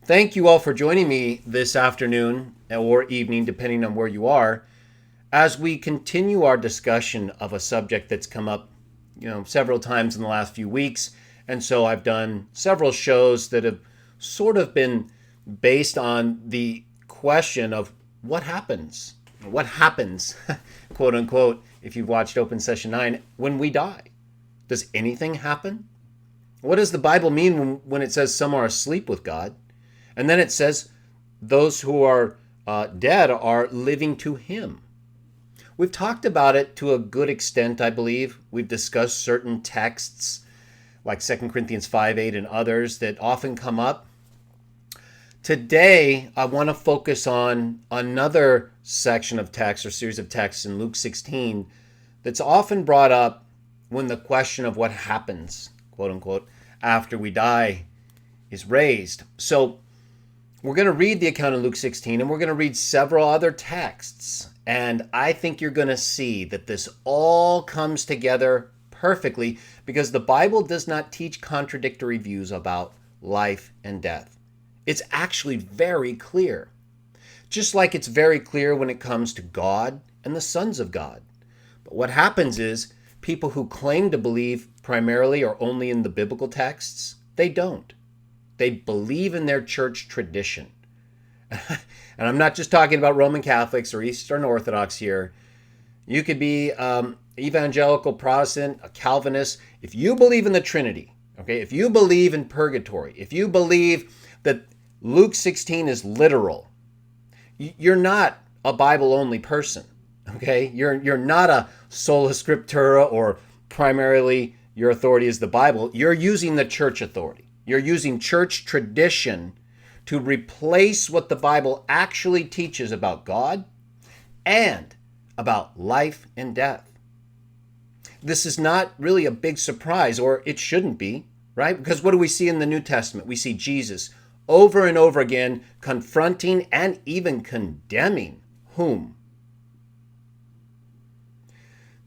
Thank you all for joining me this afternoon or evening, depending on where you are, as we continue our discussion of a subject that's come up, several times in the last few weeks. And so I've done several shows that have sort of been based on the question of what happens, quote unquote, if you've watched Open Session 9, when we die. Does anything happen? What does the Bible mean when it says some are asleep with God? And then it says those who are dead are living to him. We've talked about it to a good extent, I believe. We've discussed certain texts like 2 Corinthians 5:8 and others that often come up. Today, I want to focus on another section of text or series of texts in Luke 16 that's often brought up when the question of what happens, quote unquote, after we die is raised. So we're going to read the account in Luke 16, and we're going to read several other texts. And I think you're going to see that this all comes together perfectly because the Bible does not teach contradictory views about life and death. It's actually very clear. Just like it's very clear when it comes to God and the sons of God. But what happens is people who claim to believe primarily or only in the biblical texts, they don't. They believe in their church tradition. And I'm not just talking about Roman Catholics or Eastern Orthodox here. You could be evangelical Protestant, a Calvinist. If you believe in the Trinity, okay, if you believe in purgatory, if you believe that Luke 16 is literal, you're not a Bible-only person, okay? You're not a sola scriptura or primarily your authority is the Bible. You're using the church authority. You're using church tradition to replace what the Bible actually teaches about God and about life and death. This is not really a big surprise, or it shouldn't be, right? Because what do we see in the New Testament? We see Jesus over and over again confronting and even condemning whom?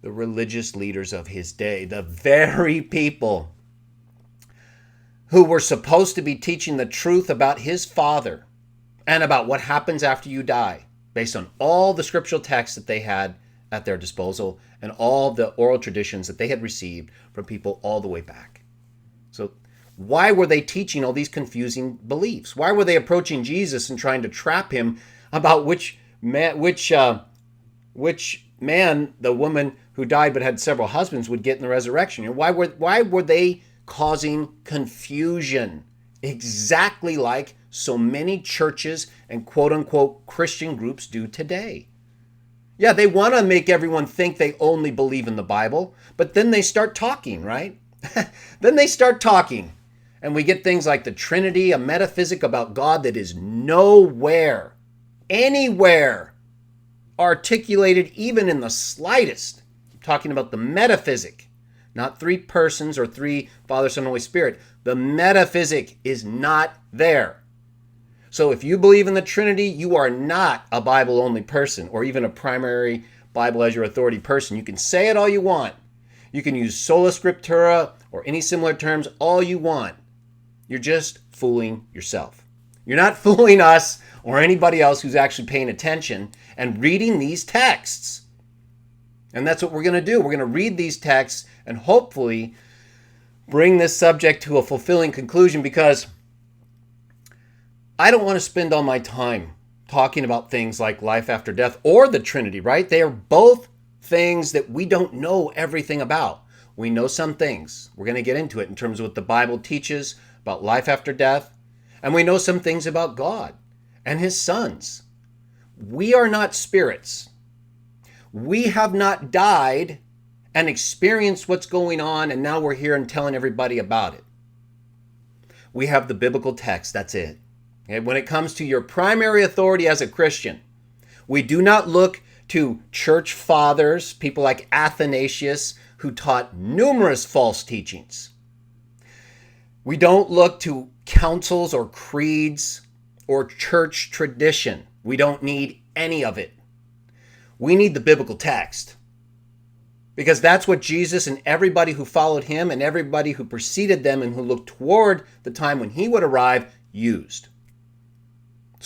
The religious leaders of his day, the very people who were supposed to be teaching the truth about his Father and about what happens after you die, based on all the scriptural texts that they had at their disposal and all the oral traditions that they had received from people all the way back. So why were they teaching all these confusing beliefs? Why were they approaching Jesus and trying to trap him about which man, the woman who died but had several husbands, would get in the resurrection? Why were they causing confusion, exactly like so many churches and quote-unquote Christian groups do today? Yeah, they want to make everyone think they only believe in the Bible, but then they start talking, right? Then they start talking, and we get things like the Trinity, a metaphysic about God that is nowhere, anywhere articulated, even in the slightest. I'm talking about the metaphysic. Not three persons or three Father, Son, Holy Spirit. The metaphysic is not there. So if you believe in the Trinity, you are not a Bible-only person or even a primary Bible as your authority person. You can say it all you want. You can use sola scriptura or any similar terms all you want. You're just fooling yourself. You're not fooling us or anybody else who's actually paying attention and reading these texts. And that's what we're going to do. We're going to read these texts and hopefully bring this subject to a fulfilling conclusion, because I don't want to spend all my time talking about things like life after death or the Trinity, right? They are both things that we don't know everything about. We know some things. We're going to get into it in terms of what the Bible teaches about life after death. And we know some things about God and his sons. We are not spirits. We have not died and experienced what's going on, and now we're here and telling everybody about it. We have the biblical text, that's it. Okay? When it comes to your primary authority as a Christian, we do not look to church fathers, people like Athanasius, who taught numerous false teachings. We don't look to councils or creeds or church tradition. We don't need any of it. We need the biblical text, because that's what Jesus and everybody who followed him and everybody who preceded them and who looked toward the time when he would arrive used.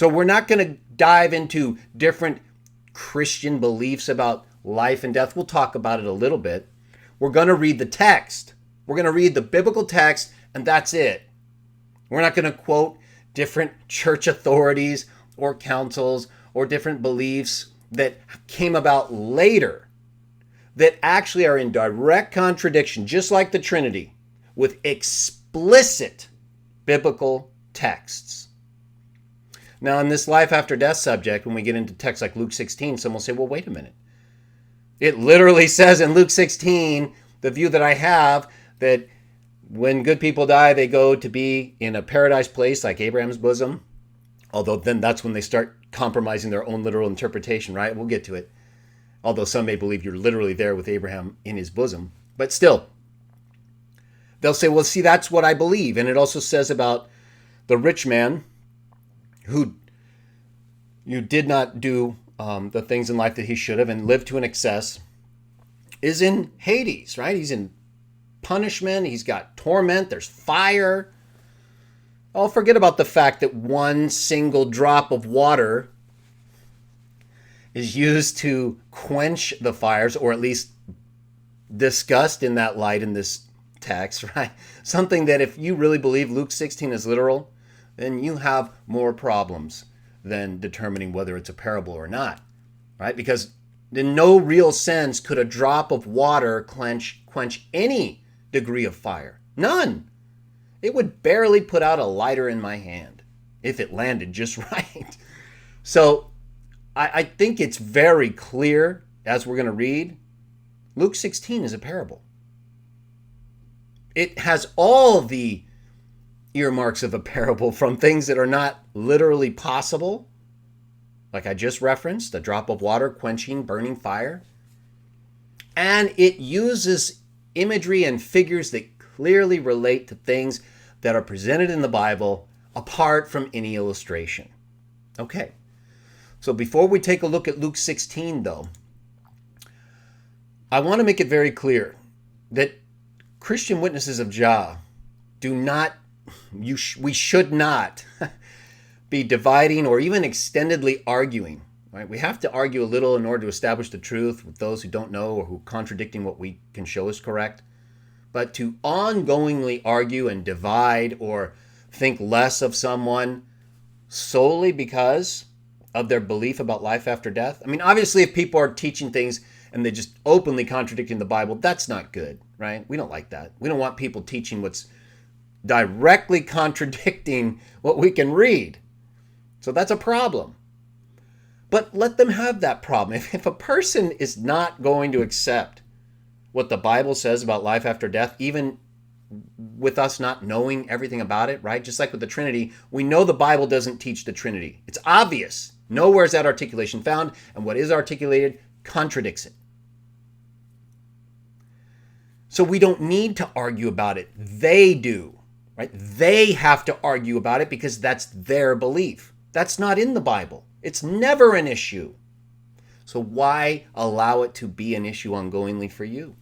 So we're not going to dive into different Christian beliefs about life and death. We'll talk about it a little bit. We're going to read the text. We're going to read the biblical text, and that's it. We're not going to quote different church authorities or councils or different beliefs that came about later that actually are in direct contradiction, just like the Trinity, with explicit biblical texts. Now, in this life after death subject, when we get into texts like Luke 16, some will say, well, wait a minute. It literally says in Luke 16, the view that I have, that when good people die, they go to be in a paradise place like Abraham's bosom. Although then that's when they start compromising their own literal interpretation, right? We'll get to it. Although some may believe you're literally there with Abraham in his bosom. But still, they'll say, well, see, that's what I believe. And it also says about the rich man who you did not do the things in life that he should have and lived to an excess is in Hades, right? He's in punishment. He's got torment. There's fire. Oh, forget about the fact that one single drop of water is used to quench the fires, or at least discussed in that light in this text, right? Something that if you really believe Luke 16 is literal, then you have more problems than determining whether it's a parable or not, right? Because in no real sense could a drop of water quench any degree of fire. None. It would barely put out a lighter in my hand if it landed just right. So I think it's very clear, as we're going to read, Luke 16 is a parable. It has all the earmarks of a parable, from things that are not literally possible, like I just referenced, a drop of water quenching burning fire. And it uses imagery and figures that clearly relate to things that are presented in the Bible apart from any illustration. Okay. So before we take a look at Luke 16, though, I want to make it very clear that Christian witnesses of Jah we should not be dividing or even extendedly arguing. Right? We have to argue a little in order to establish the truth with those who don't know or who are contradicting what we can show is correct. But to ongoingly argue and divide or think less of someone solely because of their belief about life after death. I mean, obviously, if people are teaching things and they just openly contradicting the Bible, that's not good, right? We don't like that. We don't want people teaching what's directly contradicting what we can read. So that's a problem. But let them have that problem. If a person is not going to accept what the Bible says about life after death, even with us not knowing everything about it, right? Just like with the Trinity, we know the Bible doesn't teach the Trinity. It's obvious. Nowhere is that articulation found, and what is articulated contradicts it. So we don't need to argue about it. They do, right? They have to argue about it because that's their belief. That's not in the Bible. It's never an issue. So why allow it to be an issue ongoingly for you?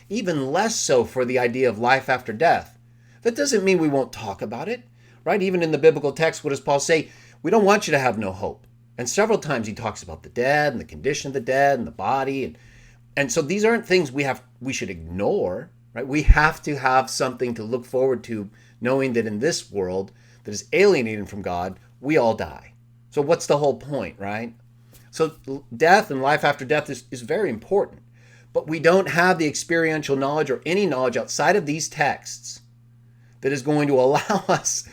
Even less so for the idea of life after death. That doesn't mean we won't talk about it, right? Even in the biblical text, what does Paul say? We don't want you to have no hope. And several times he talks about the dead and the condition of the dead and the body. And so these aren't things we should ignore, right? We have to have something to look forward to, knowing that in this world that is alienated from God, we all die. So what's the whole point, right? So death and life after death is very important. But we don't have the experiential knowledge or any knowledge outside of these texts that is going to allow us.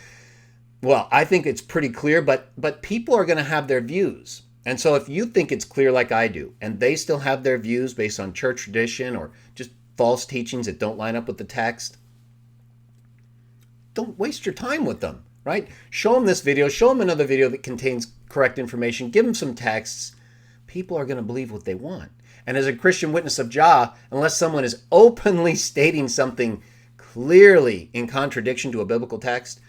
Well, I think it's pretty clear, but people are going to have their views. And so if you think it's clear like I do, and they still have their views based on church tradition or just false teachings that don't line up with the text, don't waste your time with them, right? Show them this video, show them another video that contains correct information, give them some texts. People are going to believe what they want. And as a Christian witness of Jah, unless someone is openly stating something clearly in contradiction to a biblical text,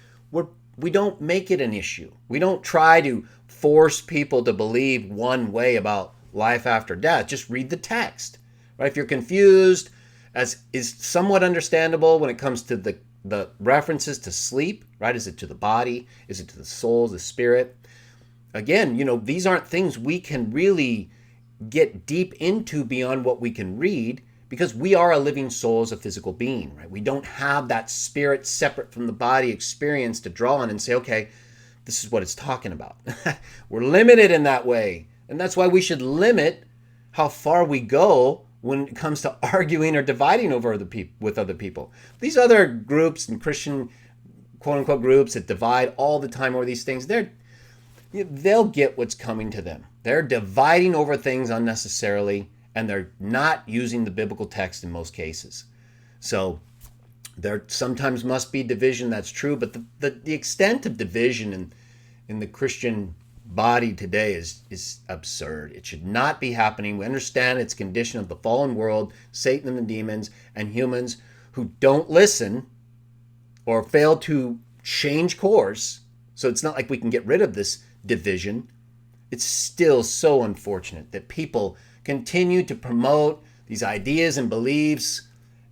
we don't make it an issue. We don't try to force people to believe one way about life after death. Just read the text, right? If you're confused, as is somewhat understandable when it comes to the references to sleep, right? Is it to the body? Is it to the soul, the spirit? again, these aren't things we can really get deep into beyond what we can read, because we are a living soul as a physical being, right? We don't have that spirit separate from the body experience to draw on and say, okay, this is what it's talking about. We're limited in that way. And that's why we should limit how far we go when it comes to arguing or dividing with other people. These other groups and Christian quote unquote groups that divide all the time over these things, they'll get what's coming to them. They're dividing over things unnecessarily, and they're not using the biblical text in most cases. So there sometimes must be division, that's true, but the extent of division in the Christian body today is absurd. It should not be happening. We understand it's a condition of the fallen world, Satan and the demons, and humans who don't listen or fail to change course. So it's not like we can get rid of this division. It's still so unfortunate that people continue to promote these ideas and beliefs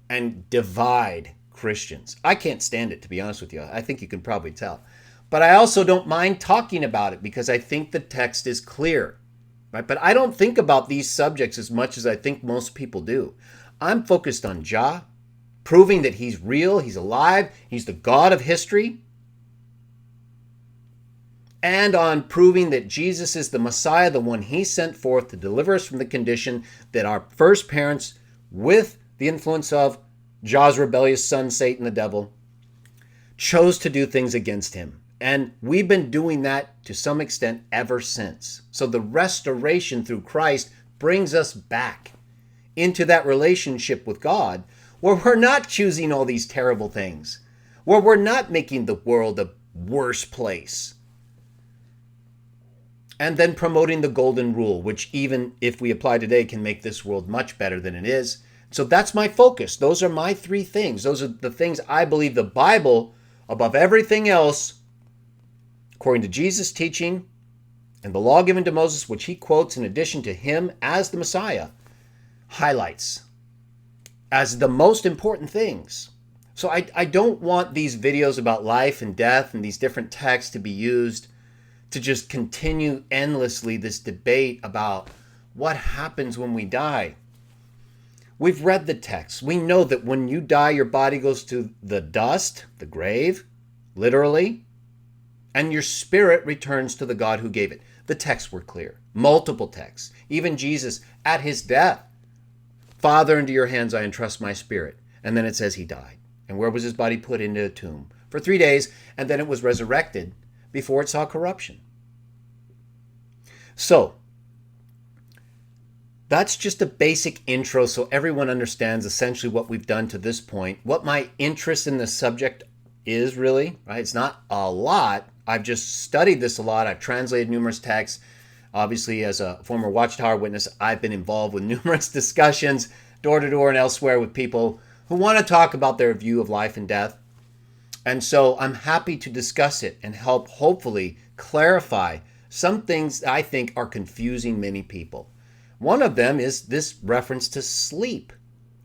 and divide Christians. I can't stand it, to be honest with you. I think you can probably tell. But I also don't mind talking about it because I think the text is clear, right? But I don't think about these subjects as much as I think most people do. I'm focused on Jah, proving that he's real, he's alive, he's the God of history, and on proving that Jesus is the Messiah, the one he sent forth to deliver us from the condition that our first parents, with the influence of Jah's rebellious son, Satan the devil, chose to do things against him. And we've been doing that to some extent ever since. So the restoration through Christ brings us back into that relationship with God, where we're not choosing all these terrible things, where we're not making the world a worse place, and then promoting the golden rule, which even if we apply today can make this world much better than it is. So that's my focus. Those are my three things. Those are the things I believe the Bible, above everything else, according to Jesus' teaching and the law given to Moses, which he quotes in addition to him as the Messiah, highlights as the most important things. So I don't want these videos about life and death and these different texts to be used to just continue endlessly this debate about what happens when we die. We've read the text. We know that when you die, your body goes to the dust, the grave, literally, and your spirit returns to the God who gave it. The texts were clear. Multiple texts. Even Jesus, at his death, Father, into your hands I entrust my spirit. And then it says he died. And where was his body? Put into a tomb for 3 days, and then it was resurrected before it saw corruption. So, that's just a basic intro so everyone understands essentially what we've done to this point, what my interest in this subject is really, right? It's not a lot. I've just studied this a lot. I've translated numerous texts. Obviously, as a former Watchtower witness, I've been involved with numerous discussions, door to door and elsewhere, with people who want to talk about their view of life and death. And so I'm happy to discuss it and help hopefully clarify some things that I think are confusing many people. One of them is this reference to sleep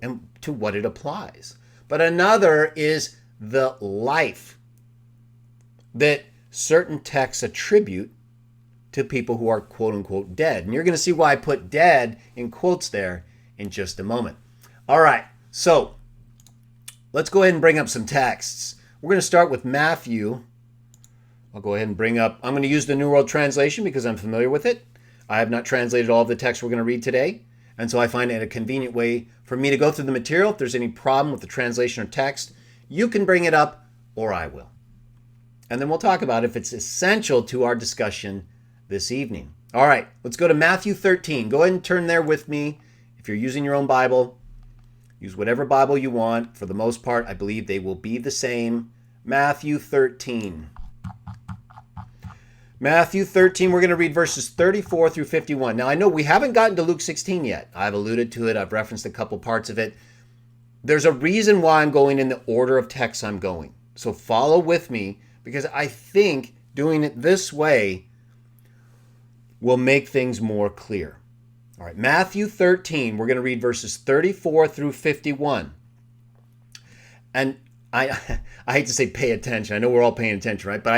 and to what it applies. But another is the life that certain texts attribute to people who are quote unquote dead. And you're going to see why I put dead in quotes there in just a moment. All right, so let's go ahead and bring up some texts. We're going to start with Matthew. I'll go ahead and I'm going to use the New World Translation because I'm familiar with it. I have not translated all of the text we're going to read today, and so I find it a convenient way for me to go through the material. If there's any problem with the translation or text, you can bring it up, or I will. And then we'll talk about if it's essential to our discussion this evening. All right, let's go to Matthew 13. Go ahead and turn there with me. If you're using your own Bible, use whatever Bible you want. For the most part, I believe they will be the same. Matthew 13. Matthew 13, we're going to read verses 34 through 51. Now, I know we haven't gotten to Luke 16 yet. I've alluded to it. I've referenced a couple parts of it. There's a reason why I'm going in the order of texts I'm going. So follow with me, because I think doing it this way will make things more clear. All right, Matthew 13, we're going to read verses 34 through 51. And I hate to say pay attention. I know we're all paying attention, right? But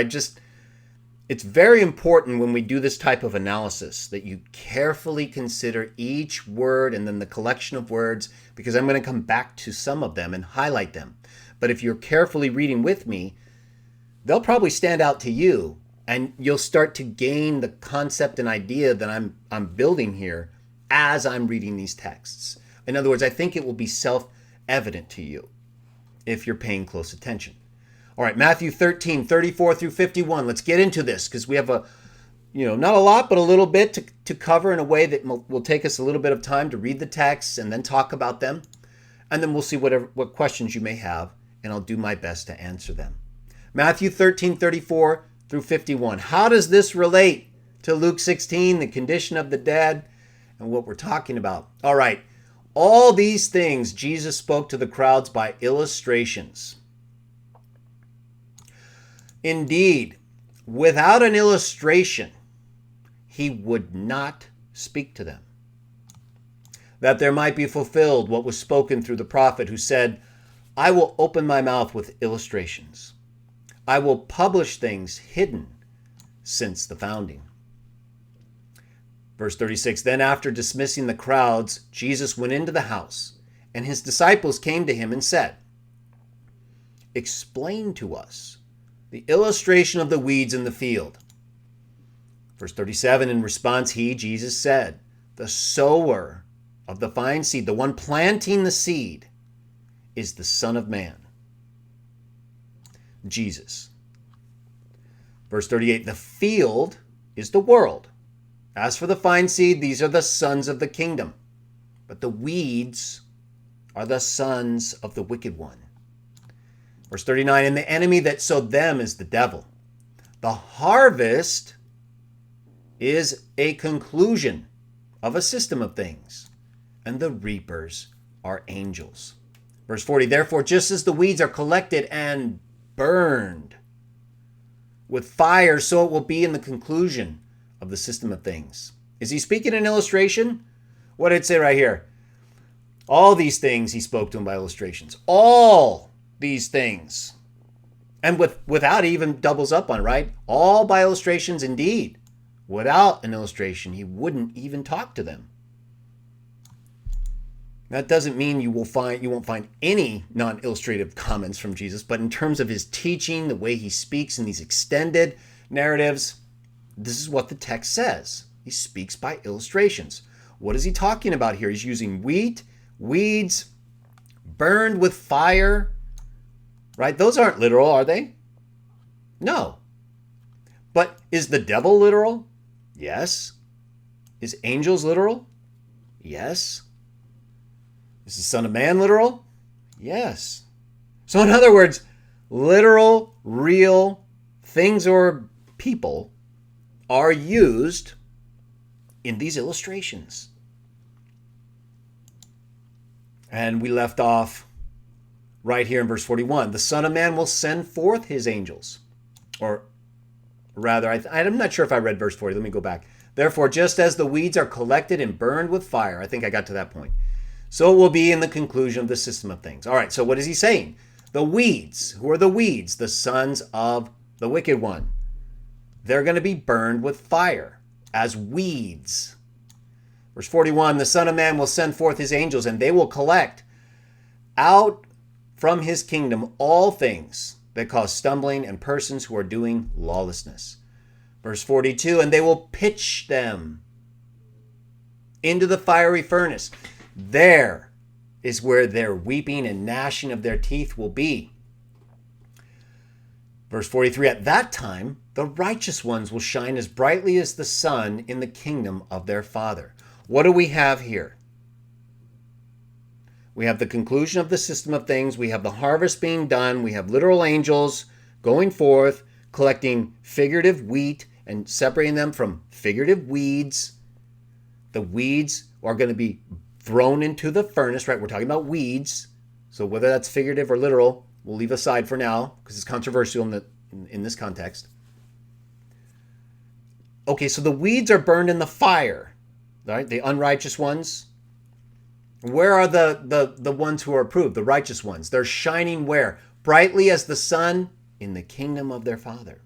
It's very important when we do this type of analysis that you carefully consider each word and then the collection of words, because I'm going to come back to some of them and highlight them. But if you're carefully reading with me, they'll probably stand out to you, and you'll start to gain the concept and idea that I'm building here as I'm reading these texts. In other words, I think it will be self-evident to you if you're paying close attention. All right, Matthew 13, 34 through 51. Let's get into this because we have not a lot, but a little bit to cover in a way that will take us a little bit of time to read the texts and then talk about them. And then we'll see what questions you may have, and I'll do my best to answer them. Matthew 13, 34 through 51. How does this relate to Luke 16, the condition of the dead, and what we're talking about? All right, all these things Jesus spoke to the crowds by illustrations. Indeed, without an illustration, he would not speak to them, that there might be fulfilled what was spoken through the prophet who said, I will open my mouth with illustrations. I will publish things hidden since the founding. Verse 36, then after dismissing the crowds, Jesus went into the house, and his disciples came to him and said, explain to us the illustration of the weeds in the field. Verse 37, in response, Jesus said, the sower of the fine seed, the one planting the seed, is the Son of Man, Jesus. Verse 38, the field is the world. As for the fine seed, these are the sons of the kingdom, but the weeds are the sons of the wicked one. Verse 39, and the enemy that sowed them is the devil. The harvest is a conclusion of a system of things, and the reapers are angels. Verse 40, therefore, just as the weeds are collected and burned with fire, so it will be in the conclusion of the system of things. Is he speaking in illustration? What did it say right here? All these things he spoke to them by illustrations. All these things. And without even doubles up on, right? All by illustrations indeed. Without an illustration, he wouldn't even talk to them. That doesn't mean you won't find any non-illustrative comments from Jesus, but in terms of his teaching, the way he speaks in these extended narratives, this is what the text says. He speaks by illustrations. What is he talking about here? He's using wheat, weeds, burned with fire, right? Those aren't literal, are they? No. But is the devil literal? Yes. Is angels literal? Yes. Is the Son of Man literal? Yes. So in other words, literal, real things or people are used in these illustrations. And we left off right here in verse 41. The Son of Man will send forth his angels. Or rather, I'm not sure if I read verse 40. Let me go back. Therefore, just as the weeds are collected and burned with fire, I think I got to that point, so it will be in the conclusion of the system of things. All right, so what is he saying? The weeds. Who are the weeds? The sons of the wicked one. They're going to be burned with fire as weeds. Verse 41, the Son of Man will send forth his angels, and they will collect out from his kingdom all things that cause stumbling and persons who are doing lawlessness. Verse 42, and they will pitch them into the fiery furnace. There is where their weeping and gnashing of their teeth will be. Verse 43, at that time, the righteous ones will shine as brightly as the sun in the kingdom of their Father. What do we have here? We have the conclusion of the system of things. We have the harvest being done. We have literal angels going forth, collecting figurative wheat and separating them from figurative weeds. The weeds are going to be thrown into the furnace, right? We're talking about weeds. So whether that's figurative or literal, we'll leave aside for now because it's controversial in this context. Okay, so the weeds are burned in the fire, right? The unrighteous ones. Where are the ones who are approved, the righteous ones? They're shining where? Brightly as the sun in the kingdom of their Father.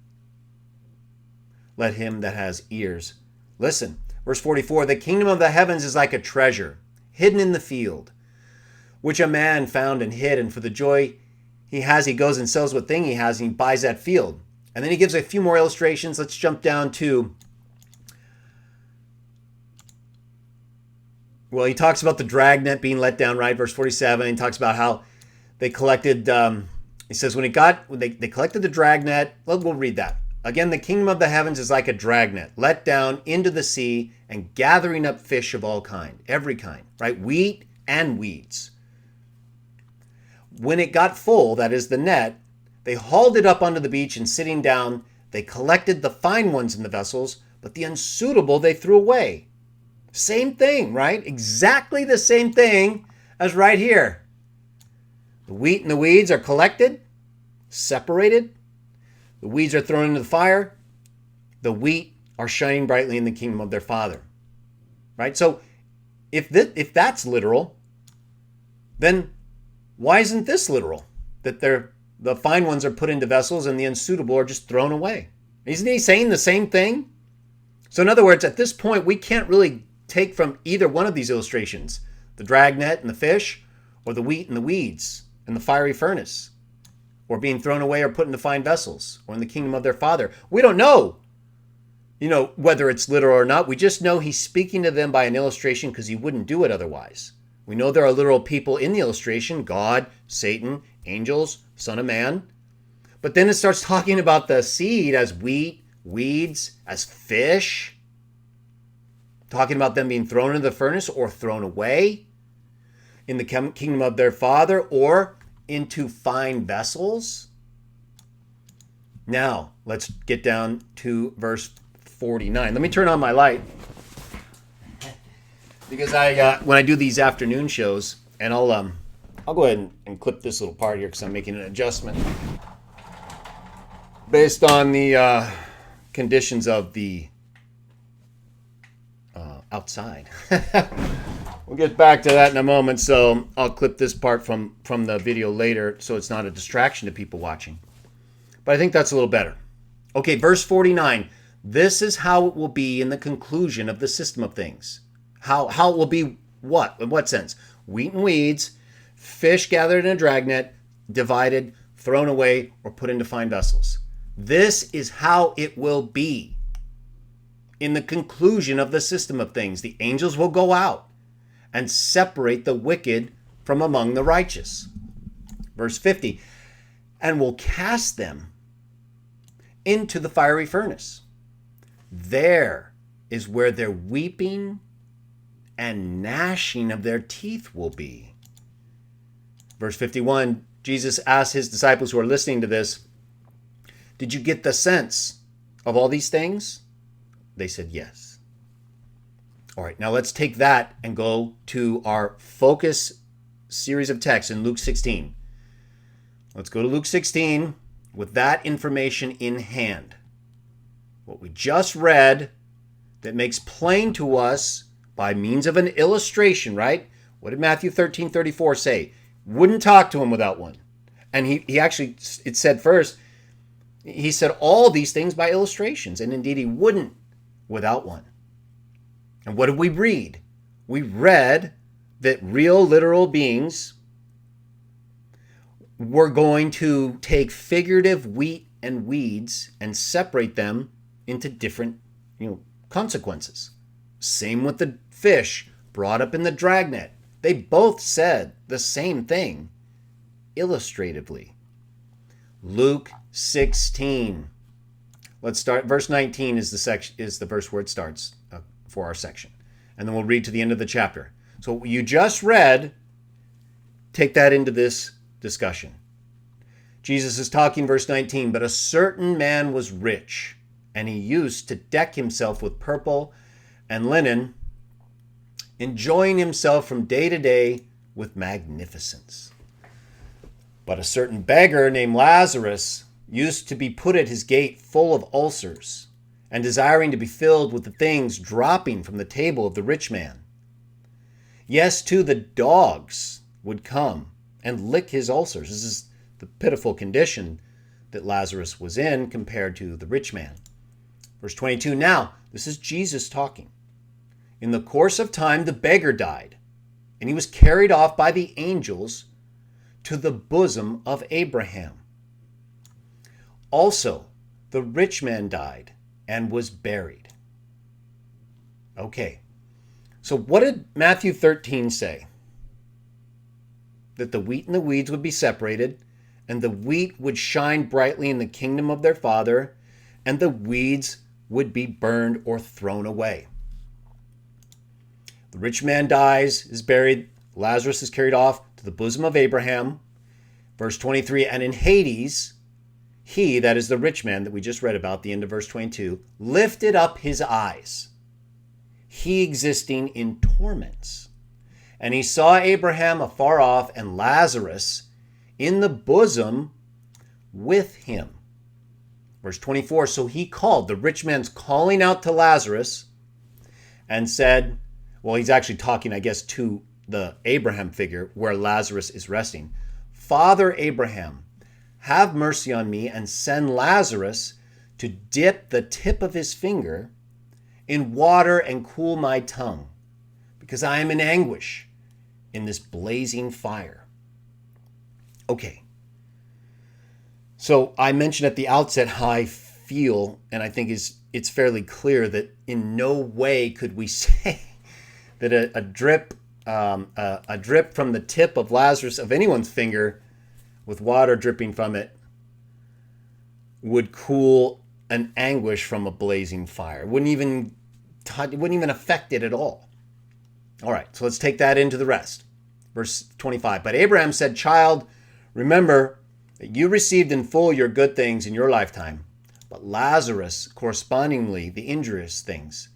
Let him that has ears listen. Verse 44, the kingdom of the heavens is like a treasure hidden in the field, which a man found and hid, and for the joy he has, he goes and sells what thing he has, and he buys that field. And then he gives a few more illustrations. Let's jump down to, well, he talks about the dragnet being let down, right? Verse 47, he talks about how they collected, he says, when they collected the dragnet, well, we'll read that. Again, the kingdom of the heavens is like a dragnet let down into the sea and gathering up fish of all kind, every kind, right? Wheat and weeds. When it got full, that is the net, they hauled it up onto the beach, and sitting down, they collected the fine ones in the vessels, but the unsuitable they threw away. Same thing, right? Exactly the same thing as right here. The wheat and the weeds are collected, separated. The weeds are thrown into the fire. The wheat are shining brightly in the kingdom of their Father. Right? So if that's literal, then why isn't this literal? That the fine ones are put into vessels and the unsuitable are just thrown away. Isn't he saying the same thing? So in other words, at this point, we can't really take from either one of these illustrations, the dragnet and the fish, or the wheat and the weeds and the fiery furnace, or being thrown away or put into fine vessels, or in the kingdom of their Father. We don't know, whether it's literal or not. We just know he's speaking to them by an illustration because he wouldn't do it otherwise. We know there are literal people in the illustration, God, Satan, angels, Son of Man. But then it starts talking about the seed as wheat, weeds, as fish. Talking about them being thrown into the furnace or thrown away in the kingdom of their Father or into fine vessels. Now, let's get down to verse 49. Let me turn on my light. Because when I do these afternoon shows, and I'll go ahead and clip this little part here because I'm making an adjustment based on the conditions of the outside. We'll get back to that in a moment, so I'll clip this part from the video later so it's not a distraction to people watching. But I think that's a little better. Okay, verse 49. This is how it will be in the conclusion of the system of things. How it will be what? In what sense? Wheat and weeds, fish gathered in a dragnet, divided, thrown away, or put into fine vessels. This is how it will be in the conclusion of the system of things. The angels will go out and separate the wicked from among the righteous. Verse 50, and will cast them into the fiery furnace. There is where their weeping and gnashing of their teeth will be. Verse 51, Jesus asked his disciples who are listening to this, did you get the sense of all these things? They said yes. All right, now let's take that and go to our focus series of texts in Luke 16. Let's go to Luke 16 with that information in hand. What we just read that makes plain to us by means of an illustration, right? What did Matthew 13:34 say? Wouldn't talk to him without one. And he actually, it said first, he said all these things by illustrations. And indeed, he wouldn't without one. And what did we read? We read that real literal beings were going to take figurative wheat and weeds and separate them into different, consequences. Same with the fish brought up in the dragnet. They both said the same thing illustratively. Luke 16. Let's start. Verse 19 is the verse where it starts for our section. And then we'll read to the end of the chapter. So what you just read, take that into this discussion. Jesus is talking, verse 19, but a certain man was rich, and he used to deck himself with purple and linen, enjoying himself from day to day with magnificence. But a certain beggar named Lazarus used to be put at his gate full of ulcers, and desiring to be filled with the things dropping from the table of the rich man. Yes, too, the dogs would come and lick his ulcers. This is the pitiful condition that Lazarus was in compared to the rich man. Verse 22, now, this is Jesus talking. In the course of time, the beggar died, and he was carried off by the angels to the bosom of Abraham. Also, the rich man died and was buried. Okay, so what did Matthew 13 say? That the wheat and the weeds would be separated, and the wheat would shine brightly in the kingdom of their Father, and the weeds would be burned or thrown away. The rich man dies, is buried. Lazarus is carried off to the bosom of Abraham. Verse 23, and in Hades, he, that is the rich man that we just read about, the end of verse 22, lifted up his eyes, he existing in torments. And he saw Abraham afar off and Lazarus in the bosom with him. Verse 24, so he called, the rich man's calling out to Lazarus and said, well, he's actually talking, I guess, to the Abraham figure where Lazarus is resting. Father Abraham, have mercy on me and send Lazarus to dip the tip of his finger in water and cool my tongue, because I am in anguish in this blazing fire. Okay. So I mentioned at the outset how I feel, and I think it's fairly clear that in no way could we say that a drip from the tip of Lazarus, of anyone's finger, with water dripping from it, would cool an anguish from a blazing fire. It wouldn't even affect it at all. All right, so let's take that into the rest. Verse 25, but Abraham said, child, remember that you received in full your good things in your lifetime, but Lazarus correspondingly the injurious things.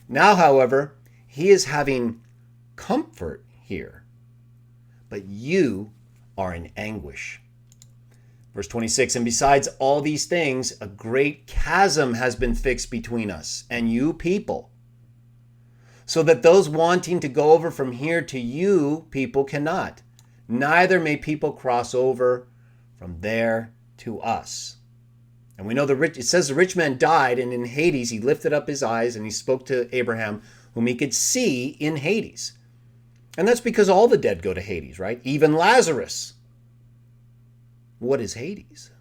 Now, however, he is having comfort here, but you are in anguish. Verse 26, and besides all these things, a great chasm has been fixed between us and you people, so that those wanting to go over from here to you people cannot, neither may people cross over from there to us. And we know it says the rich man died, and in Hades he lifted up his eyes and he spoke to Abraham, whom he could see in Hades. And that's because all the dead go to Hades, right? Even Lazarus. What is Hades?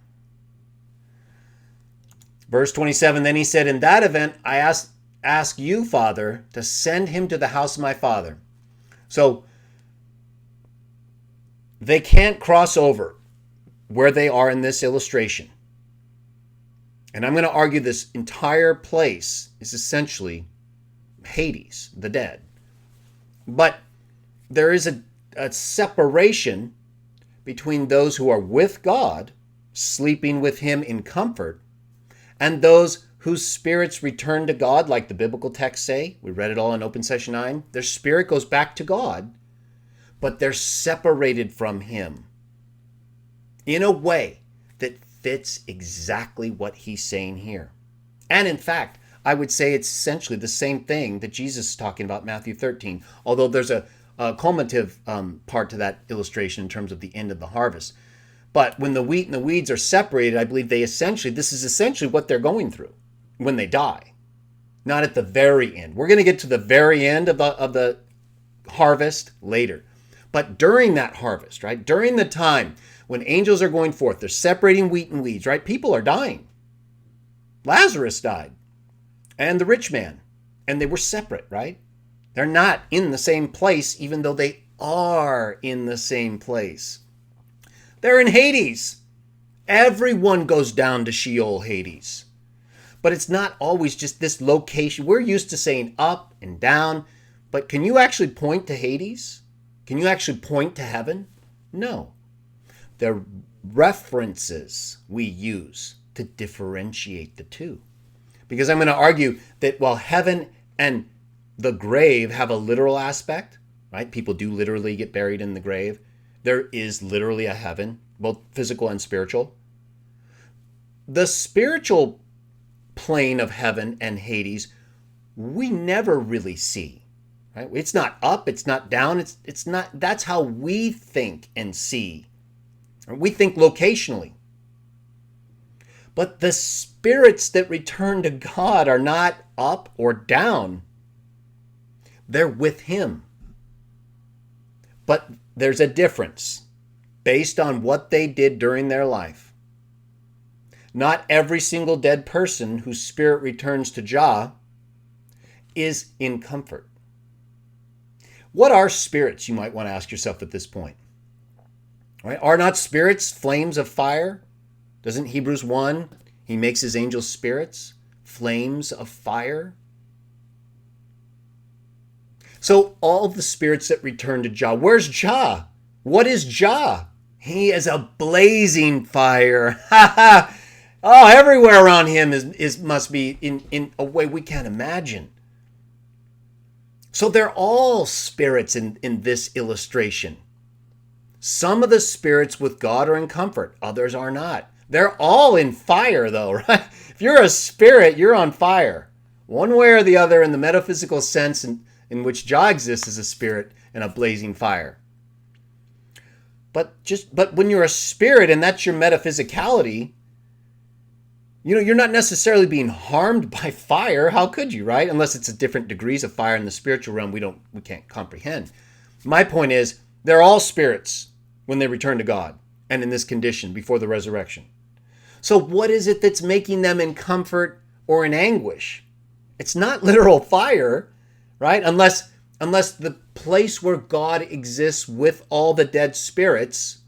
Verse 27, then he said, in that event, I ask you, Father, to send him to the house of my father. So they can't cross over where they are in this illustration. And I'm going to argue this entire place is essentially Hades, the dead. But there is a separation between those who are with God, sleeping with him in comfort, and those whose spirits return to God, like the biblical texts say. We read it all in Open Session 9. Their spirit goes back to God, but they're separated from him in a way that fits exactly what he's saying here. And in fact, I would say it's essentially the same thing that Jesus is talking about in Matthew 13, although there's a cumulative part to that illustration in terms of the end of the harvest. But when the wheat and the weeds are separated, I believe this is essentially what they're going through when they die, not at the very end. We're going to get to the very end of the harvest later. But during that harvest, right, during the time when angels are going forth, they're separating wheat and weeds, right? People are dying. Lazarus died, and the rich man, and they were separate, right? They're not in the same place, even though they are in the same place. They're in Hades. Everyone goes down to Sheol, Hades. But it's not always just this location. We're used to saying up and down, but can you actually point to Hades? Can you actually point to heaven? No. They're references we use to differentiate the two. Because I'm going to argue that while heaven and the grave have a literal aspect, right? People do literally get buried in the grave. There is literally a heaven, both physical and spiritual. The spiritual plane of heaven and Hades, we never really see, right? It's not up, it's not down, it's not, that's how we think and see. We think locationally. But the spirits that return to God are not up or down. They're with him. But there's a difference based on what they did during their life. Not every single dead person whose spirit returns to Jah is in comfort. What are spirits, you might want to ask yourself at this point? Right? Are not spirits flames of fire? Doesn't Hebrews 1, he makes his angels spirits, flames of fire? So all the spirits that return to Jah, where's Jah? What is Jah? He is a blazing fire. Oh, everywhere around him must be in a way we can't imagine. So they're all spirits in this illustration. Some of the spirits with God are in comfort, others are not. They're all in fire though, right? If you're a spirit, you're on fire. One way or the other in the metaphysical sense in which Jah exists as a spirit and a blazing fire. But when you're a spirit and that's your metaphysicality, you're not necessarily being harmed by fire. How could you, right? Unless it's a different degrees of fire in the spiritual realm we can't comprehend. My point is, they're all spirits when they return to God and in this condition before the resurrection. So what is it that's making them in comfort or in anguish? It's not literal fire, right? Unless the place where God exists with all the dead spirits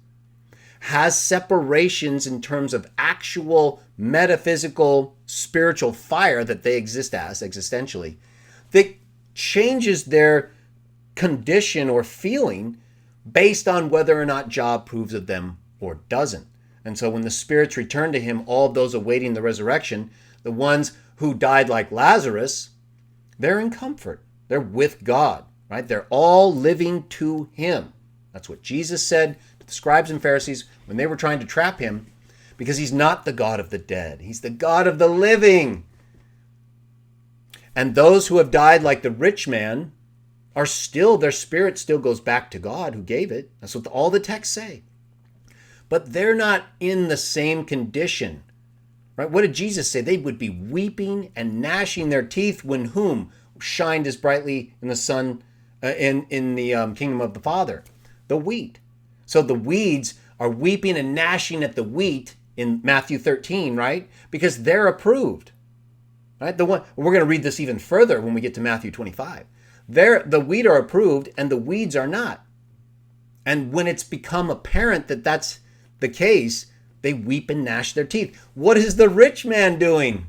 has separations in terms of actual metaphysical spiritual fire that they exist as existentially, that changes their condition or feeling based on whether or not Jah approves of them or doesn't. And so when the spirits return to him, all of those awaiting the resurrection, the ones who died like Lazarus, they're in comfort. They're with God, right? They're all living to him. That's what Jesus said to the scribes and Pharisees when they were trying to trap him, because he's not the God of the dead. He's the God of the living. And those who have died like the rich man are still, their spirit still goes back to God who gave it. That's what all the texts say. But they're not in the same condition, right? What did Jesus say? They would be weeping and gnashing their teeth when whom shined as brightly in the sun, in the kingdom of the Father? The wheat. So the weeds are weeping and gnashing at the wheat in Matthew 13, right? Because they're approved, right? We're going to read this even further when we get to Matthew 25. The wheat are approved and the weeds are not. And when it's become apparent that that's the case, they weep and gnash their teeth. What is the rich man doing?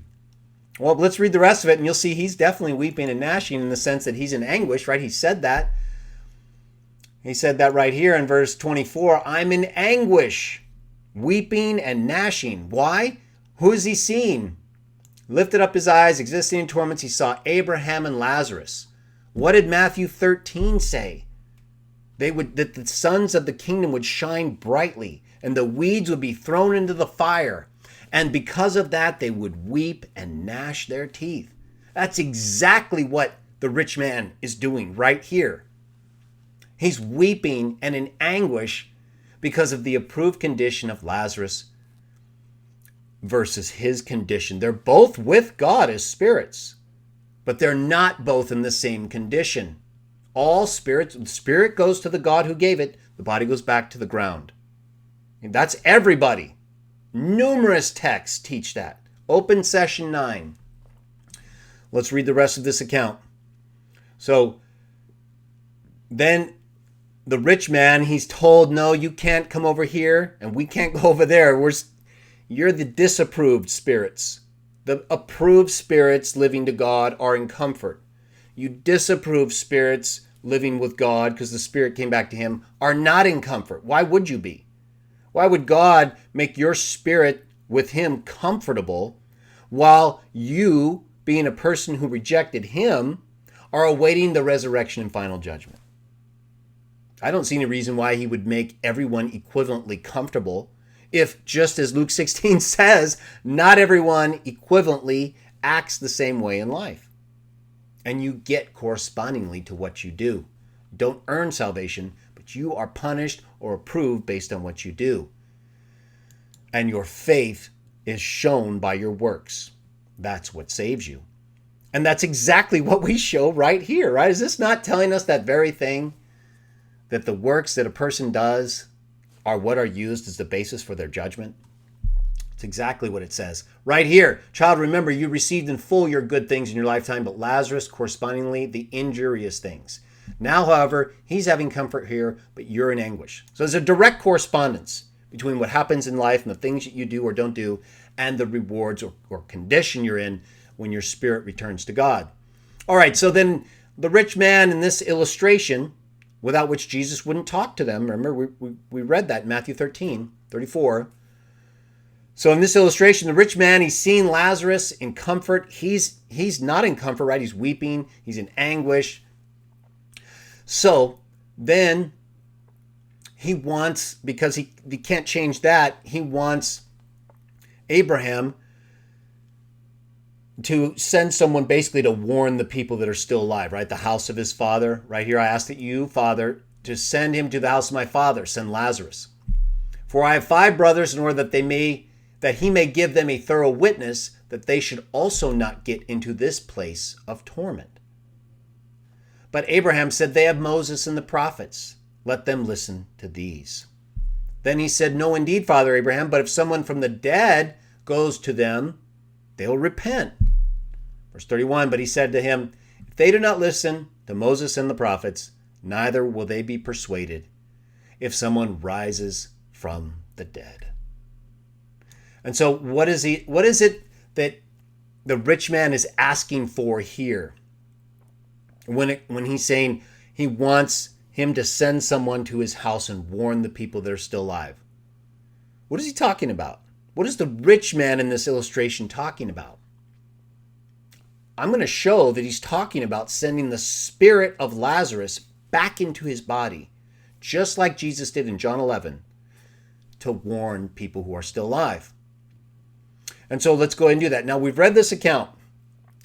Well, let's read the rest of it and you'll see he's definitely weeping and gnashing in the sense that he's in anguish, right? He said that. He said that right here in verse 24. I'm in anguish, weeping and gnashing. Why? Who is he seeing? Lifted up his eyes, existing in torments, he saw Abraham and Lazarus. What did Matthew 13 say? That the sons of the kingdom would shine brightly and the weeds would be thrown into the fire. And because of that, they would weep and gnash their teeth. That's exactly what the rich man is doing right here. He's weeping and in anguish because of the approved condition of Lazarus versus his condition. They're both with God as spirits, but they're not both in the same condition. All spirits, the spirit goes to the God who gave it, the body goes back to the ground. And that's everybody. Numerous texts teach that. Open session 9. Let's read the rest of this account. So then the rich man, he's told, no, you can't come over here and we can't go over there. You're the disapproved spirits. The approved spirits living to God are in comfort. You disapproved spirits living with God because the spirit came back to him are not in comfort. Why would you be? Why would God make your spirit with him comfortable while you, being a person who rejected him, are awaiting the resurrection and final judgment? I don't see any reason why he would make everyone equivalently comfortable if, just as Luke 16 says, not everyone equivalently acts the same way in life. And you get correspondingly to what you do. Don't earn salvation, but you are punished or approved based on what you do. And your faith is shown by your works. That's what saves you. And that's exactly what we show right here, right? Is this not telling us that very thing? That the works that a person does are what are used as the basis for their judgment? It's exactly what it says. Right here, child, remember you received in full your good things in your lifetime, but Lazarus correspondingly the injurious things. Now, however, he's having comfort here, but you're in anguish. So there's a direct correspondence between what happens in life and the things that you do or don't do and the rewards or condition you're in when your spirit returns to God. All right, so then the rich man in this illustration, without which Jesus wouldn't talk to them. Remember, we read that in Matthew 13:34. So in this illustration, the rich man, he's seeing Lazarus in comfort. He's not in comfort, right? He's weeping. He's in anguish. So then he wants, because he can't change that, he wants Abraham to send someone basically to warn the people that are still alive, right? The house of his father. Right here, I ask that you, Father, to send him to the house of my father, send Lazarus. For I have 5 brothers, in order that he may give them a thorough witness, that they should also not get into this place of torment. But Abraham said, they have Moses and the prophets. Let them listen to these. Then he said, no, indeed, Father Abraham, but if someone from the dead goes to them, they will repent. Verse 31, but he said to him, if they do not listen to Moses and the prophets, neither will they be persuaded if someone rises from the dead. And so what is it that the rich man is asking for here? When he's saying he wants him to send someone to his house and warn the people that are still alive. What is he talking about? What is the rich man in this illustration talking about? I'm going to show that he's talking about sending the spirit of Lazarus back into his body, just like Jesus did in John 11, to warn people who are still alive. And so let's go ahead and do that. Now, we've read this account,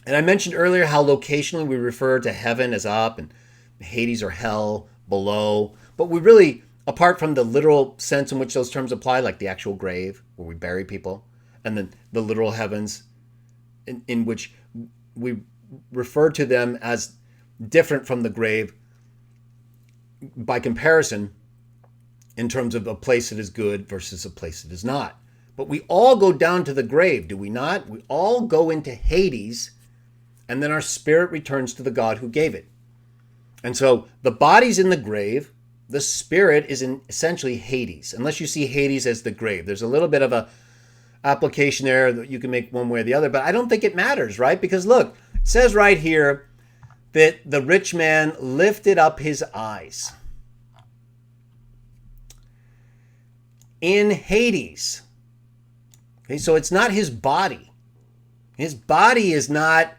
and I mentioned earlier how locationally we refer to heaven as up and Hades or hell below, but we really, apart from the literal sense in which those terms apply, like the actual grave where we bury people, and then the literal heavens in which we refer to them as different from the grave by comparison in terms of a place that is good versus a place that is not. But we all go down to the grave, do we not? We all go into Hades, and then our spirit returns to the God who gave it. And so the body's in the grave, the spirit is in essentially Hades, unless you see Hades as the grave. There's a little bit of a application there that you can make one way or the other, but I don't think it matters, right? Because look, it says right here that the rich man lifted up his eyes. In Hades. Okay, so it's not his body. His body is not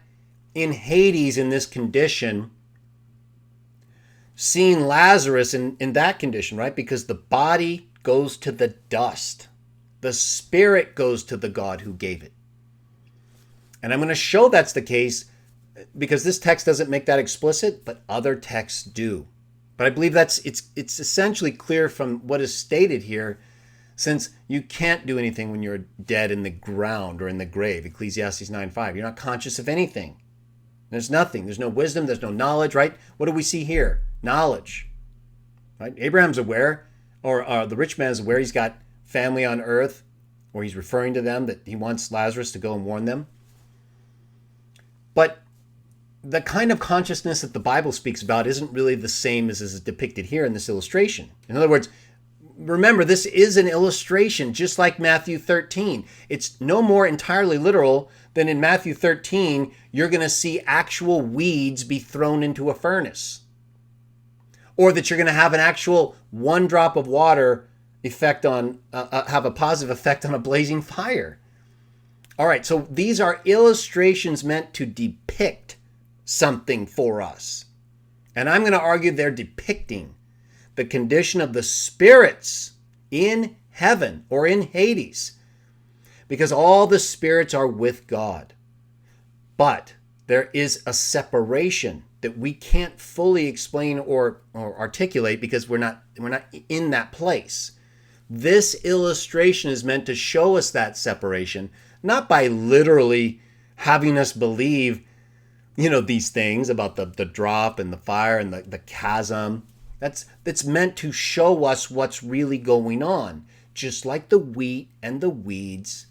in Hades in this condition, seeing Lazarus in that condition, right? Because the body goes to the dust. The spirit goes to the God who gave it. And I'm going to show that's the case because this text doesn't make that explicit, but other texts do. But I believe it's essentially clear from what is stated here, since you can't do anything when you're dead in the ground or in the grave. Ecclesiastes 9:5. You're not conscious of anything. There's nothing. There's no wisdom. There's no knowledge, right? What do we see here? Knowledge. Right? Abraham's aware, or the rich man is aware he's got family on earth, or he's referring to them, that he wants Lazarus to go and warn them. But the kind of consciousness that the Bible speaks about isn't really the same as is depicted here in this illustration. In other words, remember, this is an illustration, just like Matthew 13. It's no more entirely literal than in Matthew 13, you're going to see actual weeds be thrown into a furnace. Or that you're going to have an actual one drop of water effect on, have a positive effect on a blazing fire. All right, so these are illustrations meant to depict something for us. And I'm going to argue they're depicting the condition of the spirits in heaven or in Hades, because all the spirits are with God. But there is a separation that we can't fully explain or articulate because we're not in that place. This illustration is meant to show us that separation, not by literally having us believe, these things about the drop and the fire and the chasm. That's meant to show us what's really going on. Just like the wheat and the weeds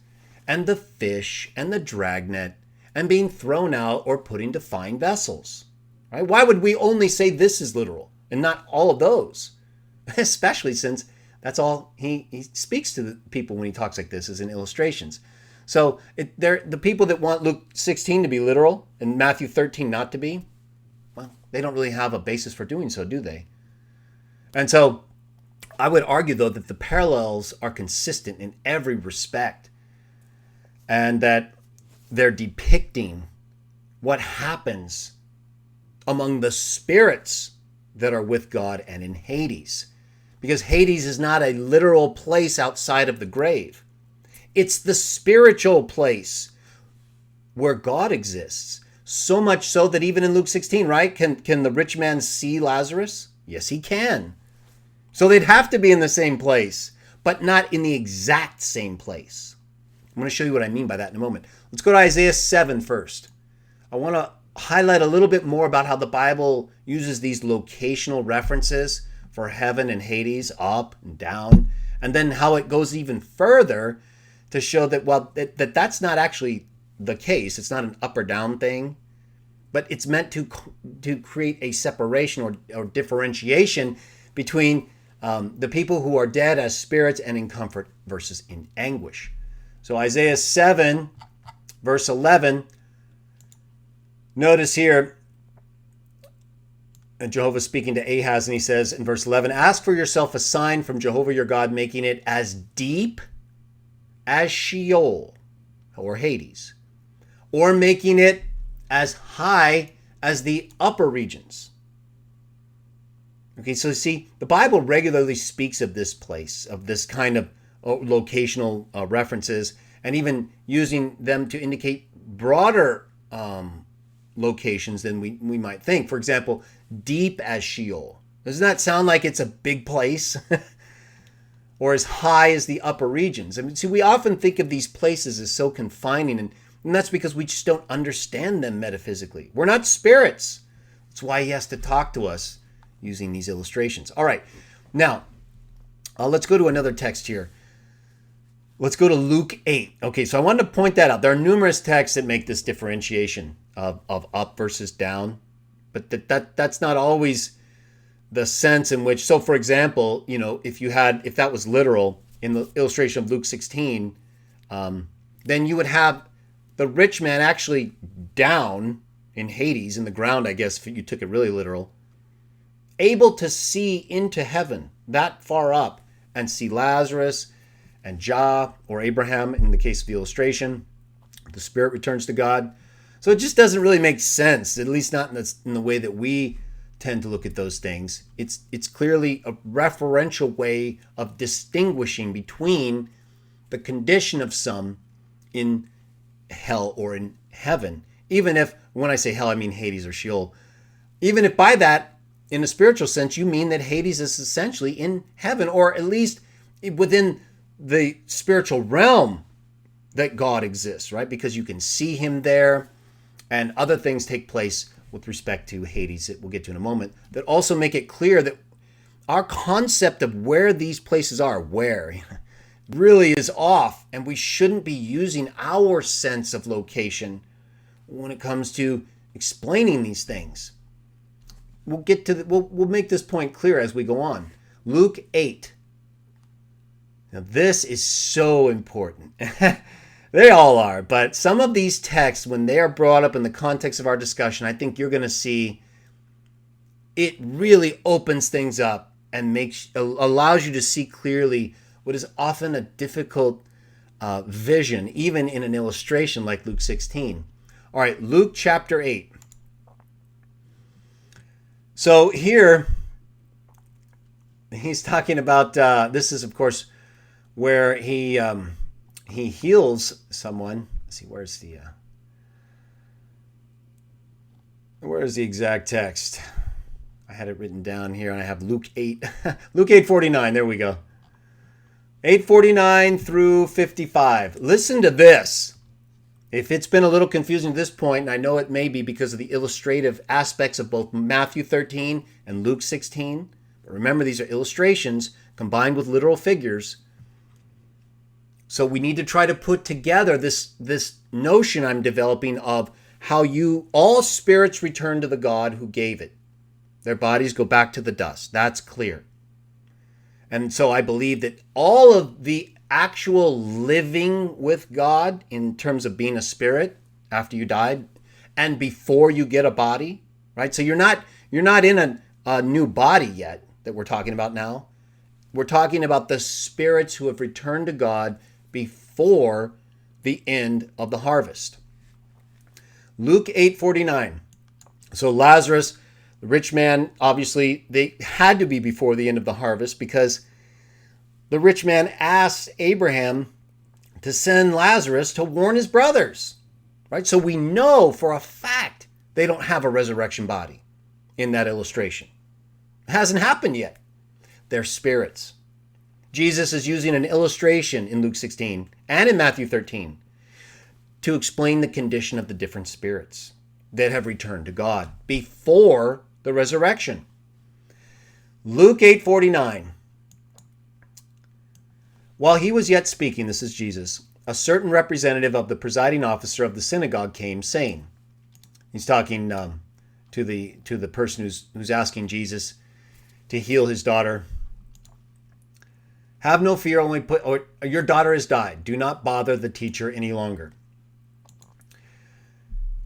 and the fish and the dragnet and being thrown out or put into fine vessels. Right? Why would we only say this is literal and not all of those? Especially since that's all he speaks to the people when he talks like this is in illustrations. So the people that want Luke 16 to be literal and Matthew 13 not to be, well, they don't really have a basis for doing so, do they? And so I would argue, though, that the parallels are consistent in every respect and that they're depicting what happens among the spirits that are with God and in Hades. Because Hades is not a literal place outside of the grave. It's the spiritual place where God exists. So much so that even in Luke 16, right? Can the rich man see Lazarus? Yes, he can. So they'd have to be in the same place, but not in the exact same place. I'm going to show you what I mean by that in a moment. Let's go to Isaiah 7 first. I want to highlight a little bit more about how the Bible uses these locational references for heaven and Hades, up and down, and then how it goes even further to show that that's not actually the case. It's not an up or down thing, but it's meant to create a separation or differentiation between the people who are dead as spirits and in comfort versus in anguish. So Isaiah 7, verse 11, notice here, Jehovah speaking to Ahaz, and he says in verse 11, ask for yourself a sign from Jehovah your God, making it as deep as Sheol, or Hades, or making it as high as the upper regions. Okay, so see, the Bible regularly speaks of this place, of this kind of locational references, and even using them to indicate broader locations than we might think. For example, deep as Sheol. Doesn't that sound like it's a big place? Or as high as the upper regions? I mean, see, we often think of these places as so confining, and that's because we just don't understand them metaphysically. We're not spirits. That's why he has to talk to us using these illustrations. All right, now let's go to another text here. Let's go to Luke 8. Okay, so I wanted to point that out. There are numerous texts that make this differentiation of up versus down, but that's not always the sense in which. So, for example, if that was literal in the illustration of Luke 16, then you would have the rich man actually down in Hades, in the ground, I guess, if you took it really literal, able to see into heaven that far up and see Lazarus and Jah, or Abraham in the case of the illustration. The spirit returns to God. So it just doesn't really make sense, at least not in the way that we tend to look at those things. It's clearly a referential way of distinguishing between the condition of some in hell or in heaven. Even if, when I say hell, I mean Hades or Sheol. Even if by that, in a spiritual sense, you mean that Hades is essentially in heaven, or at least within the spiritual realm that God exists, right? Because you can see him there, and other things take place with respect to Hades that we'll get to in a moment, that also make it clear that our concept of where these places are, really is off, and we shouldn't be using our sense of location when it comes to explaining these things. We'll get to we'll make this point clear as we go on. Luke 8. Now this is so important. They all are, but some of these texts, when they are brought up in the context of our discussion, I think you're going to see it really opens things up and allows you to see clearly what is often a difficult vision, even in an illustration like Luke 16. All right, Luke chapter 8. So here, he's talking about, this is, of course, where he heals someone. Let's see, where's the exact text? I had it written down here, and I have Luke 8. Luke 8:49, there we go. 849 through 55. Listen to this. If it's been a little confusing at this point, and I know it may be because of the illustrative aspects of both Matthew 13 and Luke 16, but remember these are illustrations combined with literal figures. So we need to try to put together this notion I'm developing of how all spirits return to the God who gave it. Their bodies go back to the dust. That's clear. And so I believe that all of the actual living with God in terms of being a spirit after you died and before you get a body, right? So you're not in a new body yet that we're talking about now. We're talking about the spirits who have returned to God before the end of the harvest. Luke 8:49. So Lazarus, the rich man, obviously they had to be before the end of the harvest because the rich man asked Abraham to send Lazarus to warn his brothers, right? So we know for a fact they don't have a resurrection body in that illustration. It hasn't happened yet. They're spirits. Jesus is using an illustration in Luke 16 and in Matthew 13 to explain the condition of the different spirits that have returned to God before the resurrection. Luke 8:49. While he was yet speaking, this is Jesus, a certain representative of the presiding officer of the synagogue came, saying, he's talking to the person who's asking Jesus to heal his daughter. Have no fear, your daughter has died. Do not bother the teacher any longer.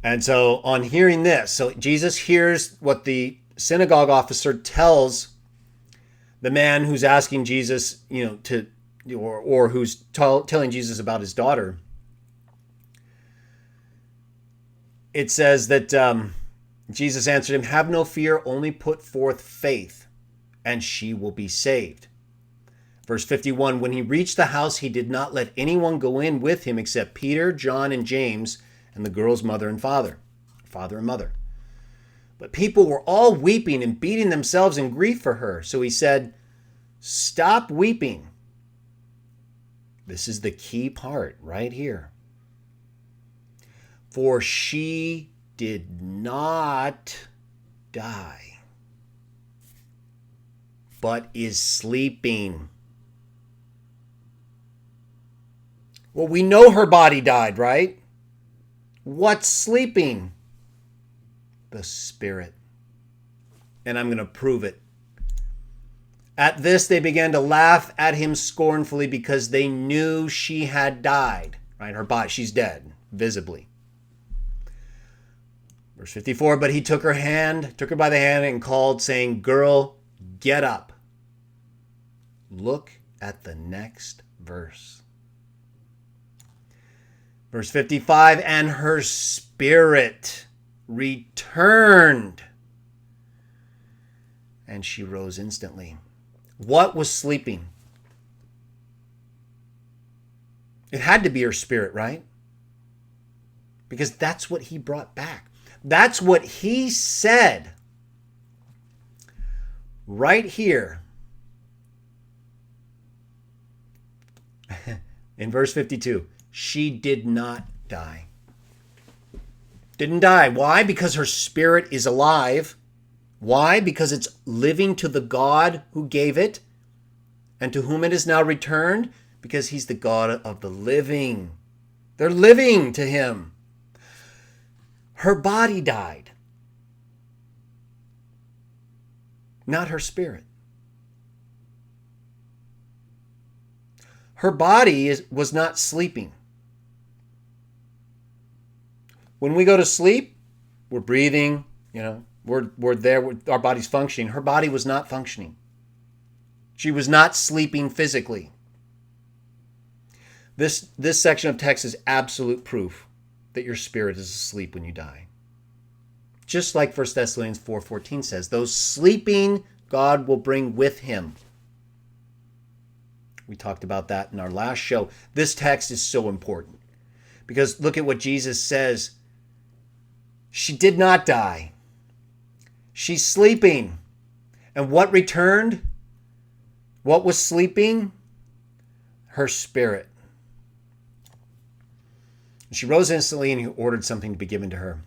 And so on hearing this, so Jesus hears what the synagogue officer tells the man who's asking Jesus, or who's telling Jesus about his daughter. It says that Jesus answered him, have no fear, only put forth faith, and she will be saved. Verse 51, when he reached the house, he did not let anyone go in with him except Peter, John, and James, and the girl's father and mother. But people were all weeping and beating themselves in grief for her. So he said, stop weeping. This is the key part right here. For she did not die, but is sleeping. Well, we know her body died, right? What's sleeping? The spirit. And I'm going to prove it. At this, they began to laugh at him scornfully because they knew she had died. Right? Her body, she's dead, visibly. Verse 54, but he took her by the hand and called, saying, girl, get up. Look at the next verse. Verse 55, and her spirit returned, and she rose instantly. What was sleeping? It had to be her spirit, right? Because that's what he brought back. That's what he said right here in verse 52. She did not die. Didn't die. Why? Because her spirit is alive. Why? Because it's living to the God who gave it and to whom it is now returned. Because he's the God of the living. They're living to him. Her body died. Not her spirit. Her body was not sleeping. When we go to sleep, we're breathing, we're there, our body's functioning. Her body was not functioning. She was not sleeping physically. This section of text is absolute proof that your spirit is asleep when you die. Just like 1 Thessalonians 4:14 says, those sleeping God will bring with him. We talked about that in our last show. This text is so important because look at what Jesus says. She did not die. She's sleeping. And what returned? What was sleeping? her spirit. She rose instantly, and he ordered something to be given to her.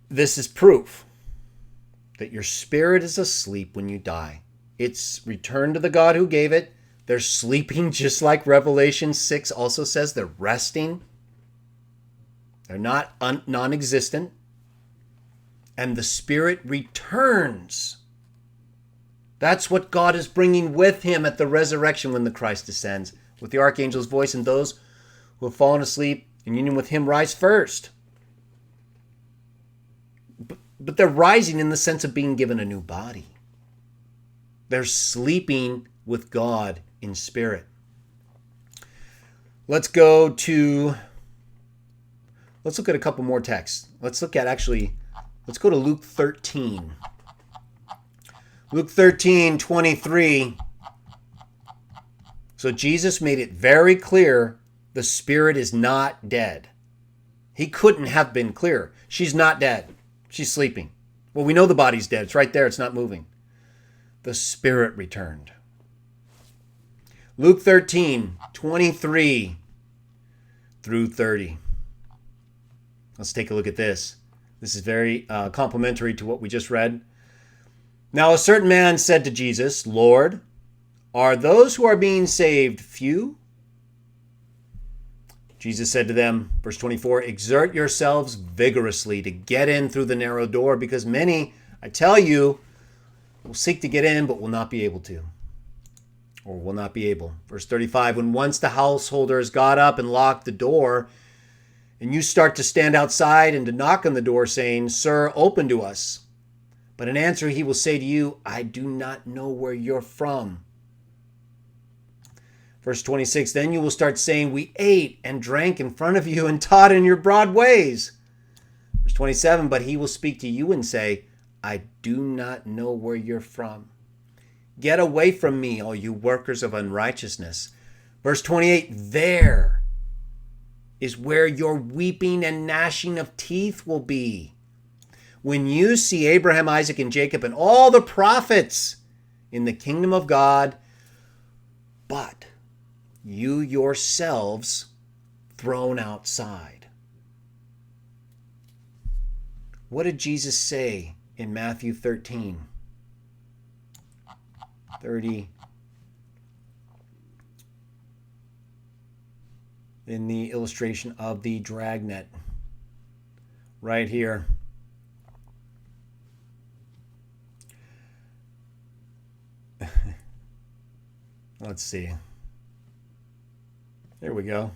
This is proof that your spirit is asleep when you die. It's returned to the God who gave it. They're sleeping, just like Revelation 6 also says. They're resting. They're not non-existent. And the spirit returns. That's what God is bringing with him at the resurrection when the Christ descends. With the archangel's voice, and those who have fallen asleep in union with him rise first. But they're rising in the sense of being given a new body. They're sleeping with God in spirit. Let's look at a couple more texts. Let's go to Luke 13. Luke 13:23. So Jesus made it very clear the spirit is not dead. He couldn't have been clearer. She's not dead. She's sleeping. Well, we know the body's dead. It's right there. It's not moving. The spirit returned. Luke 13:23 through 30. Let's take a look at this. This is very complementary to what we just read. Now a certain man said to Jesus, Lord, are those who are being saved few? Jesus said to them, verse 24, exert yourselves vigorously to get in through the narrow door, because many, I tell you, will seek to get in, but will not be able to. Or will not be able. Verse 35, when once the householder has got up and locked the door, and you start to stand outside and to knock on the door, saying, Sir, open to us. But in answer he will say to you, I do not know where you're from. Verse 26, then you will start saying, we ate and drank in front of you and taught in your broad ways. Verse 27, but he will speak to you and say, I do not know where you're from. Get away from me, all you workers of unrighteousness. Verse 28, there is where your weeping and gnashing of teeth will be. When you see Abraham, Isaac, and Jacob and all the prophets in the kingdom of God, but you yourselves thrown outside. What did Jesus say in Matthew 13? 30. In the illustration of the dragnet. Right here. Let's see. There we go.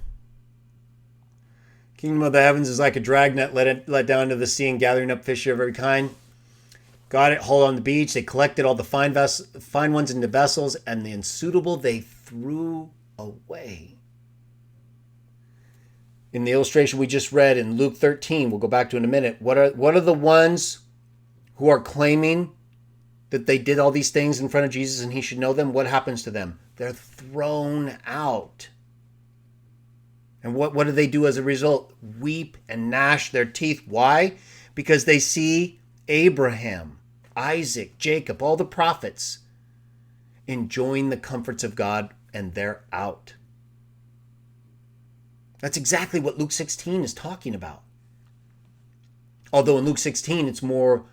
Kingdom of the heavens is like a dragnet let down into the sea and gathering up fish of every kind. Got it hauled on the beach. They collected all the fine ones into vessels, and the unsuitable they threw away. In the illustration we just read in Luke 13, we'll go back to in a minute. What are the ones who are claiming that they did all these things in front of Jesus and he should know them? What happens to them? They're thrown out. And what do they do as a result? Weep and gnash their teeth. Why? Because they see Abraham, Isaac, Jacob, all the prophets enjoying the comforts of God, and they're out. That's exactly what Luke 16 is talking about. Although in Luke 16, it's more...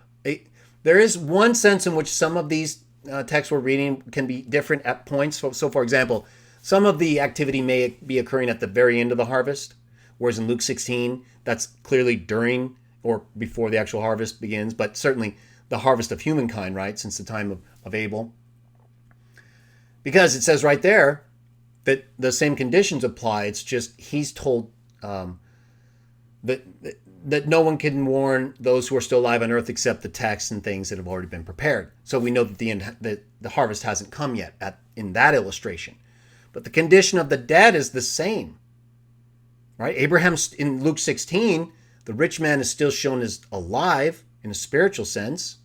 there is one sense in which some of these texts we're reading can be different at points. So for example, some of the activity may be occurring at the very end of the harvest, whereas in Luke 16, that's clearly during or before the actual harvest begins, but certainly the harvest of humankind, right, since the time of Abel. Because it says right there that the same conditions apply. It's just he's told that no one can warn those who are still alive on earth except the texts and things that have already been prepared. So we know that the harvest hasn't come yet in that illustration. But the condition of the dead is the same, right? Abraham, in Luke 16, the rich man is still shown as alive in a spiritual sense,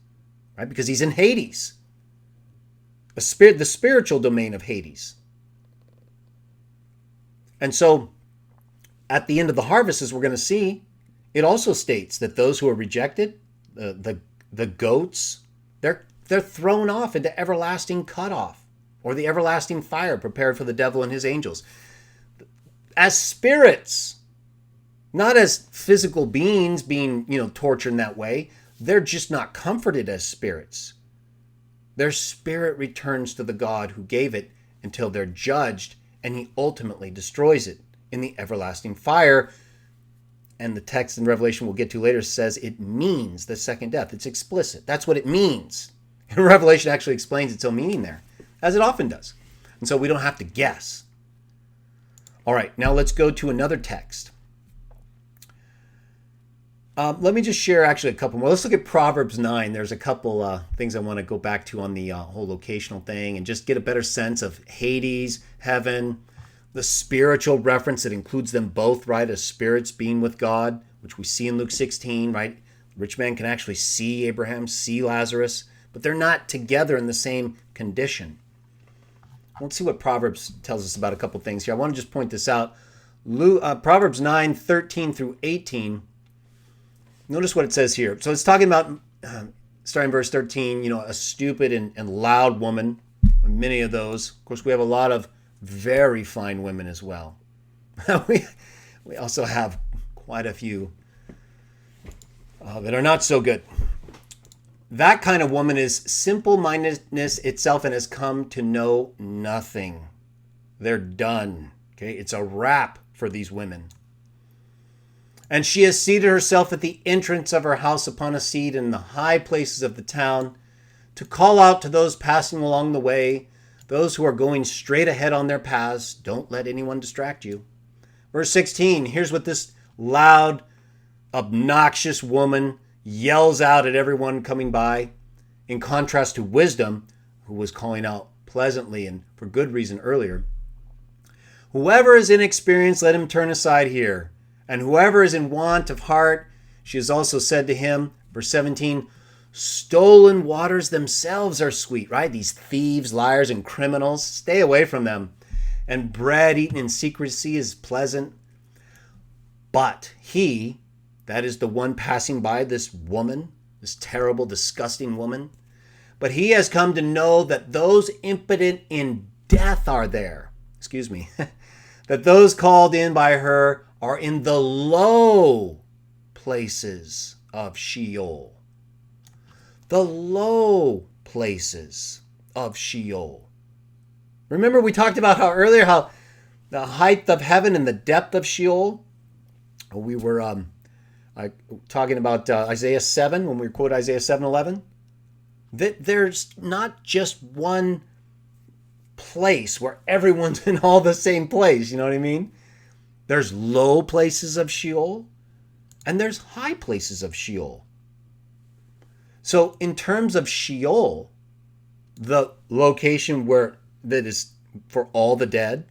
right? Because he's in Hades, the spiritual domain of Hades. And so at the end of the harvest, as we're going to see, it also states that those who are rejected, the goats, they're thrown off into everlasting cutoff. or the everlasting fire prepared for the devil and his angels. As spirits, not as physical beings being, tortured in that way. They're just not comforted as spirits. Their spirit returns to the God who gave it until they're judged, and he ultimately destroys it in the everlasting fire. And the text in Revelation we'll get to later says it means the second death. It's explicit. That's what it means. And Revelation actually explains its own meaning there, as it often does. And so we don't have to guess. All right, now let's go to another text. Let me just share actually a couple more. Let's look at Proverbs 9. There's a couple things I want to go back to on the whole locational thing and just get a better sense of Hades, heaven, the spiritual reference that includes them both, right, as spirits being with God, which we see in Luke 16, right? The rich man can actually see Abraham, see Lazarus, but they're not together in the same condition. Let's see what Proverbs tells us about a couple things here. I want to just point this out. Proverbs 9, 13 through 18. Notice what it says here. So it's talking about, starting verse 13, a stupid and loud woman. Many of those. Of course, we have a lot of very fine women as well. we also have quite a few that are not so good. That kind of woman is simple-mindedness itself and has come to know nothing. They're done. Okay, it's a wrap for these women. And she has seated herself at the entrance of her house upon a seat in the high places of the town to call out to those passing along the way, those who are going straight ahead on their paths. Don't let anyone distract you. Verse 16, here's what this loud, obnoxious woman yells out at everyone coming by, in contrast to wisdom, who was calling out pleasantly and for good reason earlier. Whoever is inexperienced, let him turn aside here. And whoever is in want of heart, she has also said to him, verse 17, stolen waters themselves are sweet, right? These thieves, liars, and criminals, stay away from them. And bread eaten in secrecy is pleasant. But he, that is the one passing by, this woman, this terrible, disgusting woman, but he has come to know that those impotent in death are there. That those called in by her are in the low places of Sheol. The low places of Sheol. Remember we talked about how the height of heaven and the depth of Sheol? We were talking about Isaiah 7 when we quote Isaiah 7:11. That there's not just one place where everyone's in all the same place. You know what I mean? There's low places of Sheol, and there's high places of Sheol. So in terms of Sheol, the location that is for all the dead,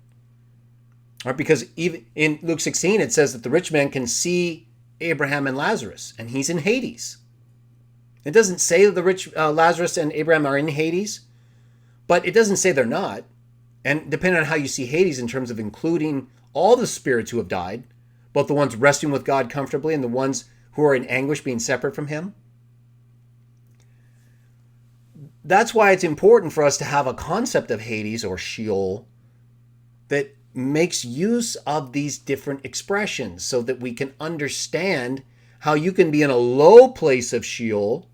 right? Because even in Luke 16, it says that the rich man can see Abraham and Lazarus, and he's in Hades. It doesn't say that the rich Lazarus and Abraham are in Hades, but it doesn't say they're not. And depending on how you see Hades in terms of including all the spirits who have died, both the ones resting with God comfortably and the ones who are in anguish being separate from him. That's why it's important for us to have a concept of Hades or Sheol that makes use of these different expressions so that we can understand how you can be in a low place of Sheol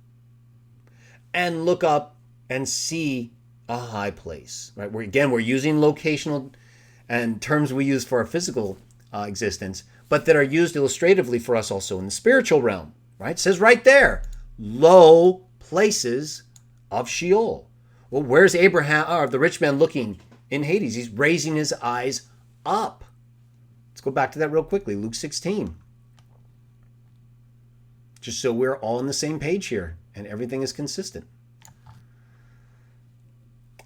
and look up and see a high place, right? We're using locational and terms we use for our physical existence, but that are used illustratively for us also in the spiritual realm, right? It says right there, low places of Sheol. Well, where's Abraham, or the rich man looking in Hades? He's raising his eyes up. Let's go back to that real quickly. Luke 16. Just so we're all on the same page here and everything is consistent.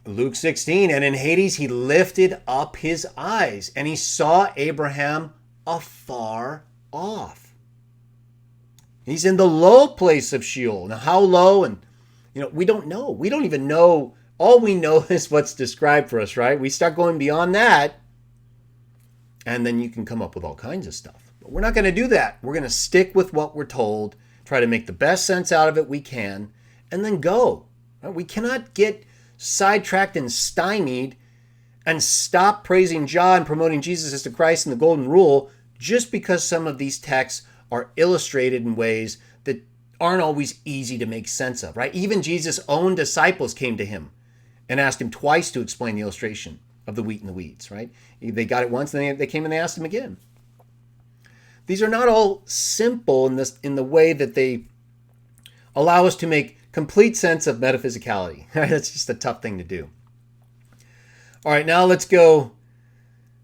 Luke 16, and in Hades he lifted up his eyes, and he saw Abraham afar off. He's in the low place of Sheol. Now, how low? And, we don't know. We don't even know. All we know is what's described for us, right? We start going beyond that, and then you can come up with all kinds of stuff. But we're not going to do that. We're going to stick with what we're told, try to make the best sense out of it we can, and then go. Right? We cannot get sidetracked and stymied and stop praising Jah and promoting Jesus as the Christ and the golden rule just because some of these texts are illustrated in ways that aren't always easy to make sense of, right? Even Jesus' own disciples came to him and asked him twice to explain the illustration of the wheat and the weeds, right? They got it once, and they came and they asked him again. These are not all simple in the way that they allow us to make complete sense of metaphysicality. That's just a tough thing to do. All right, now let's go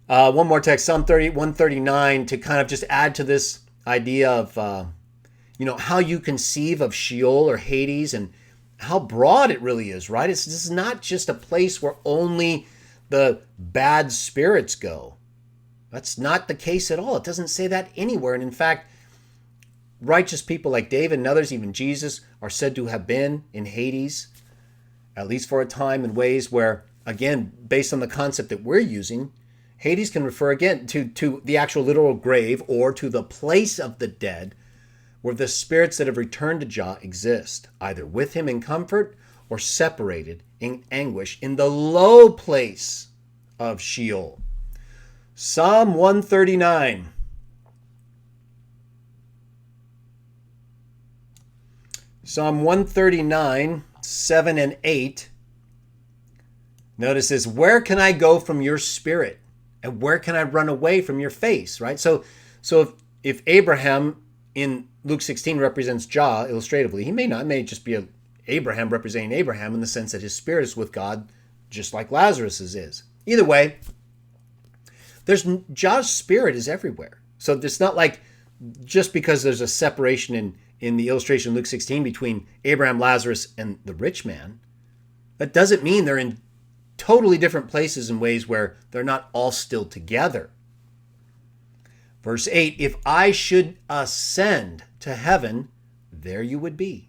one more text, Psalm 139, to kind of just add to this idea of how you conceive of Sheol or Hades and how broad it really is, right? This is not just a place where only the bad spirits go. That's not the case at all. It doesn't say that anywhere. And in fact, righteous people like David and others, even Jesus, are said to have been in Hades, at least for a time, in ways where, again, based on the concept that we're using, Hades can refer again to the actual literal grave or to the place of the dead where the spirits that have returned to Jah exist, either with him in comfort or separated in anguish in the low place of Sheol. Psalm 139. Psalm 139, 7 and 8. Notice this, where can I go from your spirit? And where can I run away from your face? Right? So if Abraham in Luke 16 represents Jah illustratively, he may just be Abraham representing Abraham in the sense that his spirit is with God, just like Lazarus's is. Either way, Jah's spirit is everywhere. So it's not like just because there's a separation in the illustration in Luke 16 between Abraham, Lazarus, and the rich man, that doesn't mean they're in totally different places in ways where they're not all still together. Verse 8, if I should ascend to heaven, there you would be.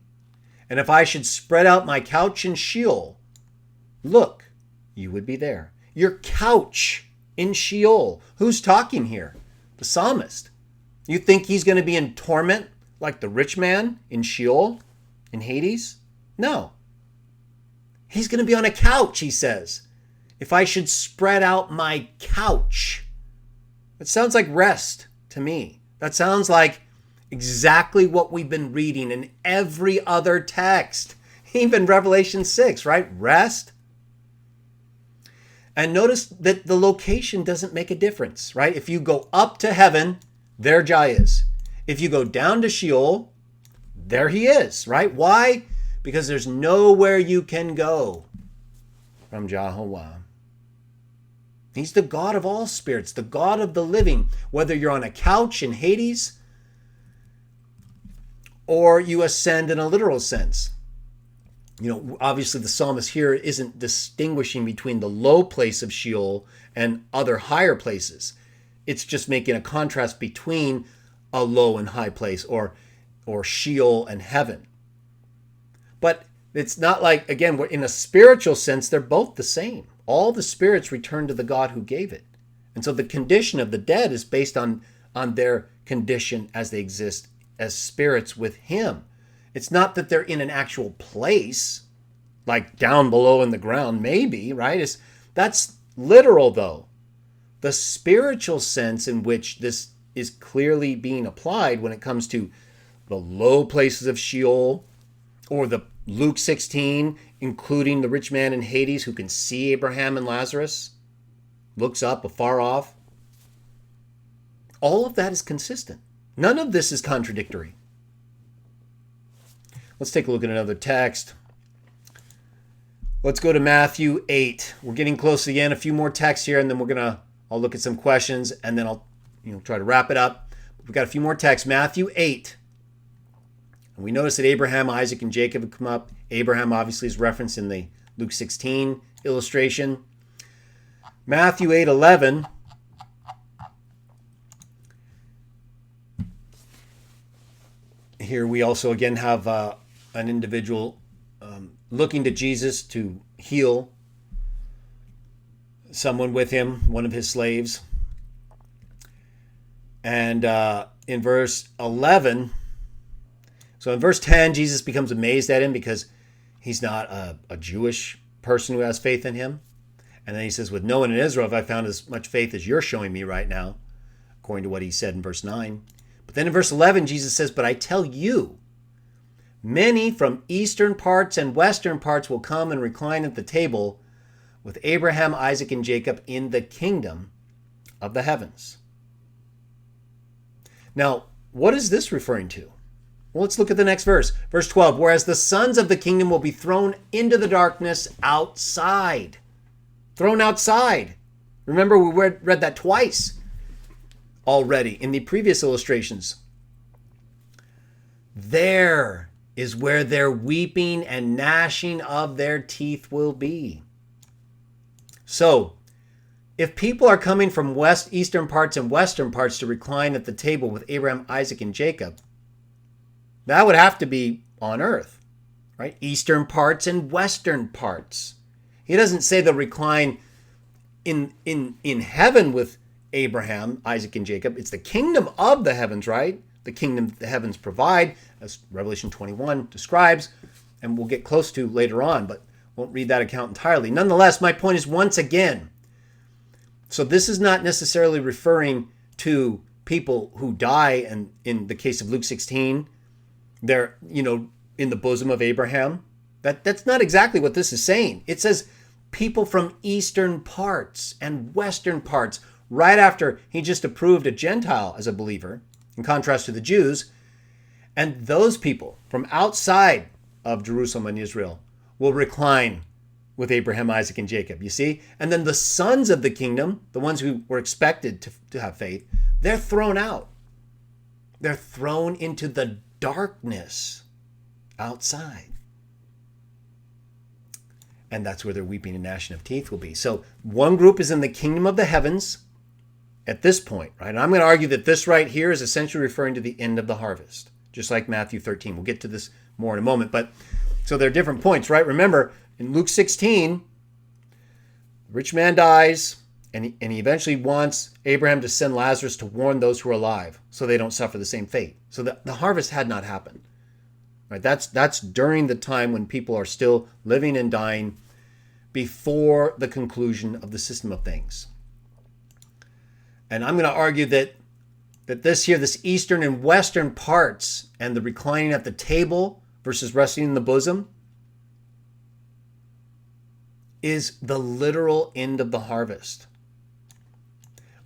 And if I should spread out my couch in Sheol, look, you would be there. Your couch in Sheol. Who's talking here? The psalmist. You think he's going to be in torment like the rich man in Sheol, in Hades? No. He's going to be on a couch, he says. If I should spread out my couch. It sounds like rest to me. That sounds like exactly what we've been reading in every other text. Even Revelation 6, right? Rest. And notice that the location doesn't make a difference, right? If you go up to heaven, there Jah is. If you go down to Sheol, there he is, right? Why? Because there's nowhere you can go from Jehovah. He's the God of all spirits, the God of the living. Whether you're on a couch in Hades or you ascend in a literal sense. Obviously the psalmist here isn't distinguishing between the low place of Sheol and other higher places. It's just making a contrast between a low and high place or Sheol and heaven. But it's not like, again, in a spiritual sense, they're both the same. All the spirits return to the God who gave it. And so the condition of the dead is based on their condition as they exist as spirits with him. It's not that they're in an actual place, like down below in the ground, maybe, right? That's literal, though. The spiritual sense in which this is clearly being applied when it comes to the low places of Sheol or the Luke 16, including the rich man in Hades who can see Abraham and Lazarus, looks up afar off. All of that is consistent. None of this is contradictory. Let's take a look at another text. Let's go to Matthew 8. We're getting close to the end. A few more texts here, and then I'll look at some questions, and then I'll try to wrap it up. We've got a few more texts. Matthew 8. And we notice that Abraham, Isaac, and Jacob have come up. Abraham obviously is referenced in the Luke 16 illustration. Matthew 8:11. Here we also again have an individual looking to Jesus to heal someone with him, one of his slaves. And in verse 11, so in verse 10, Jesus becomes amazed at him because he's not a Jewish person who has faith in him. And then he says, with no one in Israel have I found as much faith as you're showing me right now, according to what he said in verse 9. But then in verse 11, Jesus says, but I tell you, many from eastern parts and western parts will come and recline at the table with Abraham, Isaac, and Jacob in the kingdom of the heavens. Now, what is this referring to? Well, let's look at the next verse. Verse 12, whereas the sons of the kingdom will be thrown into the darkness outside. Thrown outside. Remember, we read that twice already in the previous illustrations. There is where their weeping and gnashing of their teeth will be. So, if people are coming from eastern parts and western parts to recline at the table with Abraham, Isaac, and Jacob, that would have to be on earth, right? Eastern parts and western parts. He doesn't say they'll recline in heaven with Abraham, Isaac, and Jacob. It's the kingdom of the heavens, right? The kingdom the heavens provide, as Revelation 21 describes, and we'll get close to later on, but won't read that account entirely. Nonetheless, my point is once again, so this is not necessarily referring to people who die, and in the case of Luke 16, they're, in the bosom of Abraham. That's not exactly what this is saying. It says people from eastern parts and western parts, right after he just approved a Gentile as a believer, in contrast to the Jews. And those people from outside of Jerusalem and Israel will recline with Abraham, Isaac, and Jacob, you see? And then the sons of the kingdom, the ones who were expected to have faith, they're thrown out. They're thrown into the darkness outside. And that's where their weeping and gnashing of teeth will be. So one group is in the kingdom of the heavens at this point, right? And I'm going to argue that this right here is essentially referring to the end of the harvest, just like Matthew 13. We'll get to this more in a moment. But so there are different points, right? Remember, in Luke 16, the rich man dies, and he eventually wants Abraham to send Lazarus to warn those who are alive so they don't suffer the same fate. So the harvest had not happened. Right? That's during the time when people are still living and dying before the conclusion of the system of things. And I'm going to argue that this eastern and western parts and the reclining at the table versus resting in the bosom is the literal end of the harvest.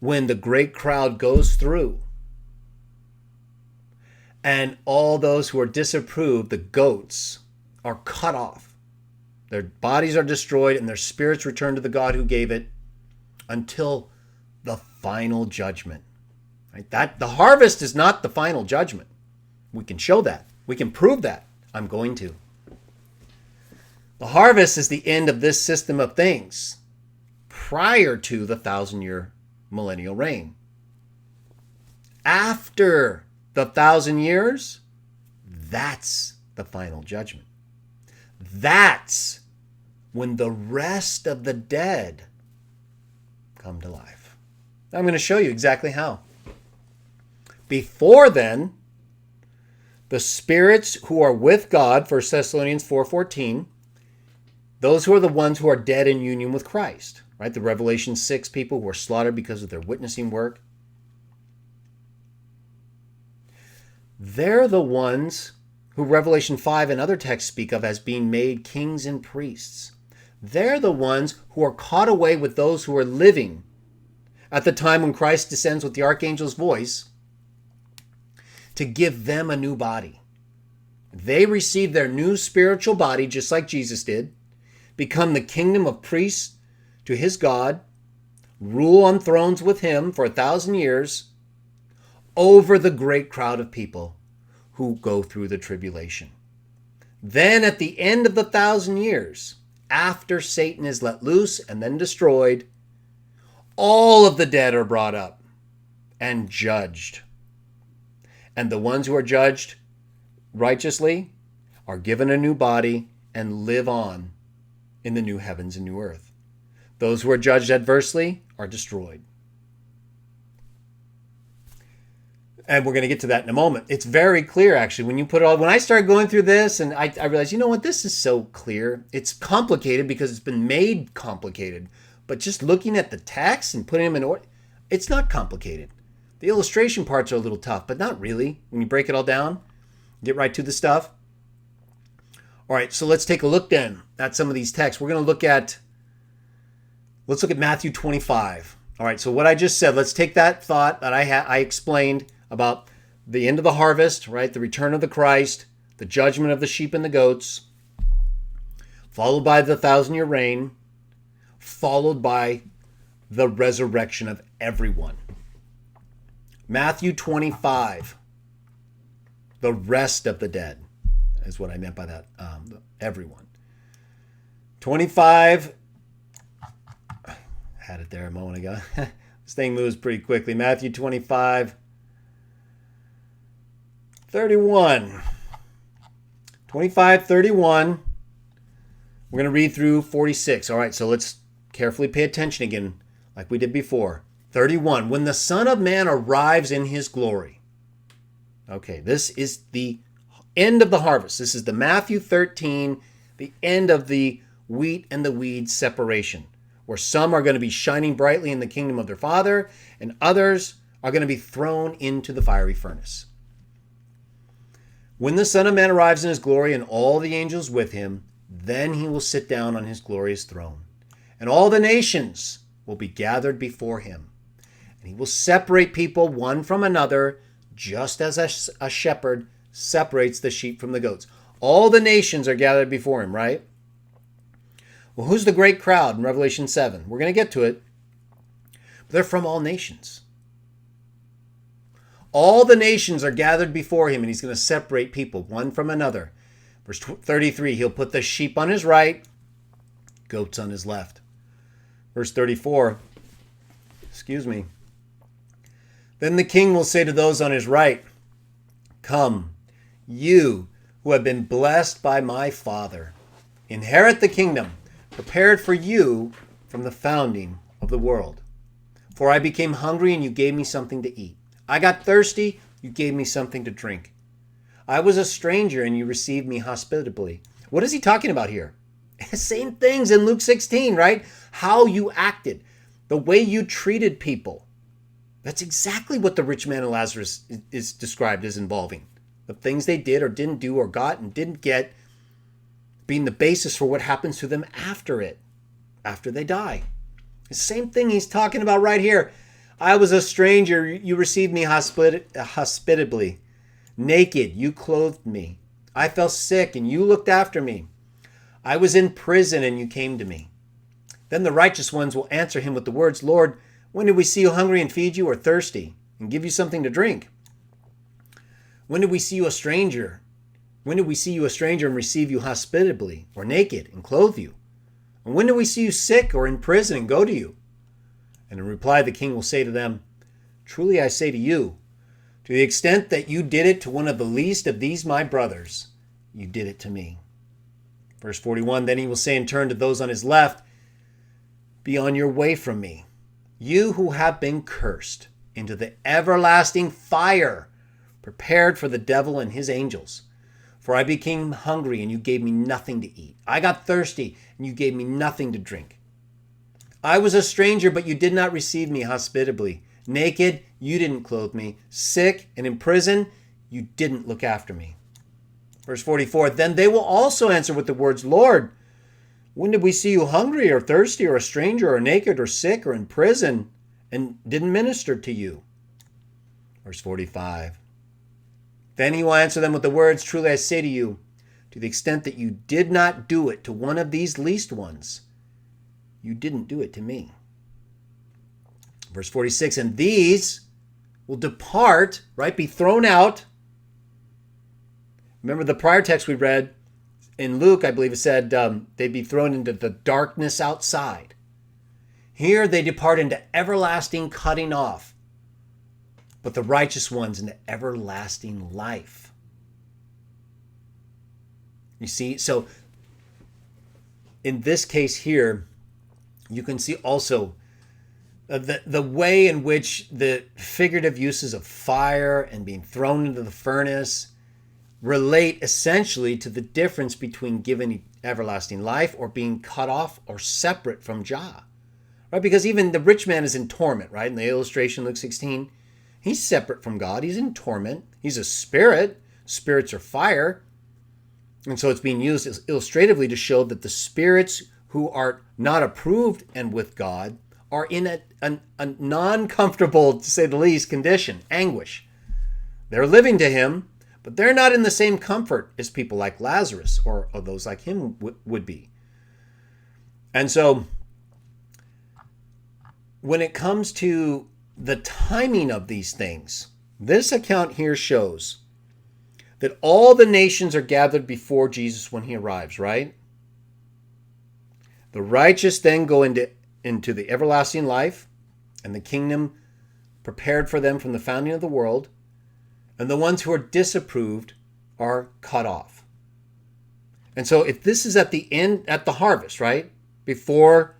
When the great crowd goes through and all those who are disapproved, the goats, are cut off. Their bodies are destroyed and their spirits return to the God who gave it until the final judgment. Right? That the harvest is not the final judgment. We can show that. We can prove that. I'm going to. The harvest is the end of this system of things prior to the 1,000-year millennial reign. After the 1,000 years, that's the final judgment. That's when the rest of the dead come to life. I'm going to show you exactly how. Before then, the spirits who are with God, 1 Thessalonians 4:14, those who are the ones who are dead in union with Christ, right? The Revelation 6 people who are slaughtered because of their witnessing work. They're the ones who Revelation 5 and other texts speak of as being made kings and priests. They're the ones who are caught away with those who are living at the time when Christ descends with the archangel's voice to give them a new body. They receive their new spiritual body just like Jesus did, become the kingdom of priests to his God, rule on thrones with him for 1,000 years over the great crowd of people who go through the tribulation. Then at the end of the 1,000 years, after Satan is let loose and then destroyed, all of the dead are brought up and judged. And the ones who are judged righteously are given a new body and live on in the new heavens and new earth. Those who are judged adversely are destroyed. And we're going to get to that in a moment. It's very clear, actually, when you put it all. When I started going through this, and I realized, you know what, this is so clear. It's complicated because it's been made complicated. But just looking at the text and putting them in order, it's not complicated. The illustration parts are a little tough, but not really. When you break it all down, get right to the stuff. All right, so let's take a look then at some of these texts. We're going to look at, let's look at Matthew 25. All right, so what I just said, let's take that thought that I explained about the end of the harvest, right? The return of the Christ, the judgment of the sheep and the goats, followed by the 1,000-year reign, followed by the resurrection of everyone. Matthew 25, the rest of the dead is what I meant by that, everyone. 25, had it there a moment ago. This thing moves pretty quickly. Matthew 25, 31. 25, 31. We're going to read through 46. All right, so let's carefully pay attention again, like we did before. 31. When the Son of Man arrives in his glory. Okay, this is the end of the harvest. This is the Matthew 13, the end of the wheat and the weeds separation, where some are going to be shining brightly in the kingdom of their Father, and others are going to be thrown into the fiery furnace. When the Son of Man arrives in his glory and all the angels with him, then he will sit down on his glorious throne, and all the nations will be gathered before him. And he will separate people one from another, just as a shepherd separates the sheep from the goats. All the nations are gathered before him, right? Well, who's the great crowd in Revelation 7? We're going to get to it. They're from all nations. All the nations are gathered before him, and he's going to separate people one from another. Verse 33, he'll put the sheep on his right, goats on his left. Verse 34, Then the king will say to those on his right, Come, you who have been blessed by my Father, inherit the kingdom prepared for you from the founding of the world. For I became hungry, and you gave me something to eat. I got thirsty, you gave me something to drink. I was a stranger, and you received me hospitably. What is he talking about here? Same things in Luke 16, right? How you acted, the way you treated people. That's exactly what the Rich Man and Lazarus is described as involving. The things they did or didn't do or got and didn't get being the basis for what happens to them after they die. The same thing he's talking about right here. I was a stranger, you received me hospitably. Naked, you clothed me. I fell sick, and you looked after me. I was in prison, and you came to me. Then the righteous ones will answer him with the words, Lord, when did we see you hungry and feed you, or thirsty and give you something to drink? When did we see you a stranger? When did we see you a stranger and receive you hospitably, or naked and clothe you? And when did we see you sick or in prison and go to you? And in reply, the king will say to them, Truly I say to you, to the extent that you did it to one of the least of these my brothers, you did it to me. Verse 41, Then he will say in turn to those on his left, Be on your way from me, you who have been cursed, into the everlasting fire, prepared for the devil and his angels. For I became hungry, and you gave me nothing to eat. I got thirsty, and you gave me nothing to drink. I was a stranger, but you did not receive me hospitably. Naked, you didn't clothe me. Sick and in prison, you didn't look after me. Verse 44, Then they will also answer with the words, Lord, when did we see you hungry or thirsty or a stranger or naked or sick or in prison and didn't minister to you? Verse 45, Then he will answer them with the words, Truly I say to you, to the extent that you did not do it to one of these least ones, you didn't do it to me. Verse 46, And these will depart, right, be thrown out. Remember the prior text we read in Luke, I believe it said they'd be thrown into the darkness outside. Here they depart into everlasting cutting off, but the righteous ones into everlasting life. You see, so in this case here, you can see also the way in which the figurative uses of fire and being thrown into the furnace relate essentially to the difference between given everlasting life or being cut off or separate from Jah. Right? Because even the rich man is in torment, right? In the illustration, Luke 16, he's separate from God. He's in torment. He's a spirit. Spirits are fire. And so it's being used illustratively to show that the spirits who are not approved and with God are in a non-comfortable, to say the least, condition, anguish. They're living to him, but they're not in the same comfort as people like Lazarus or those like him would be. And so when it comes to the timing of these things, this account here shows that all the nations are gathered before Jesus when he arrives, right? The righteous then go into the everlasting life and the kingdom prepared for them from the founding of the world, and the ones who are disapproved are cut off. And so if this is at the end, at the harvest, right? Before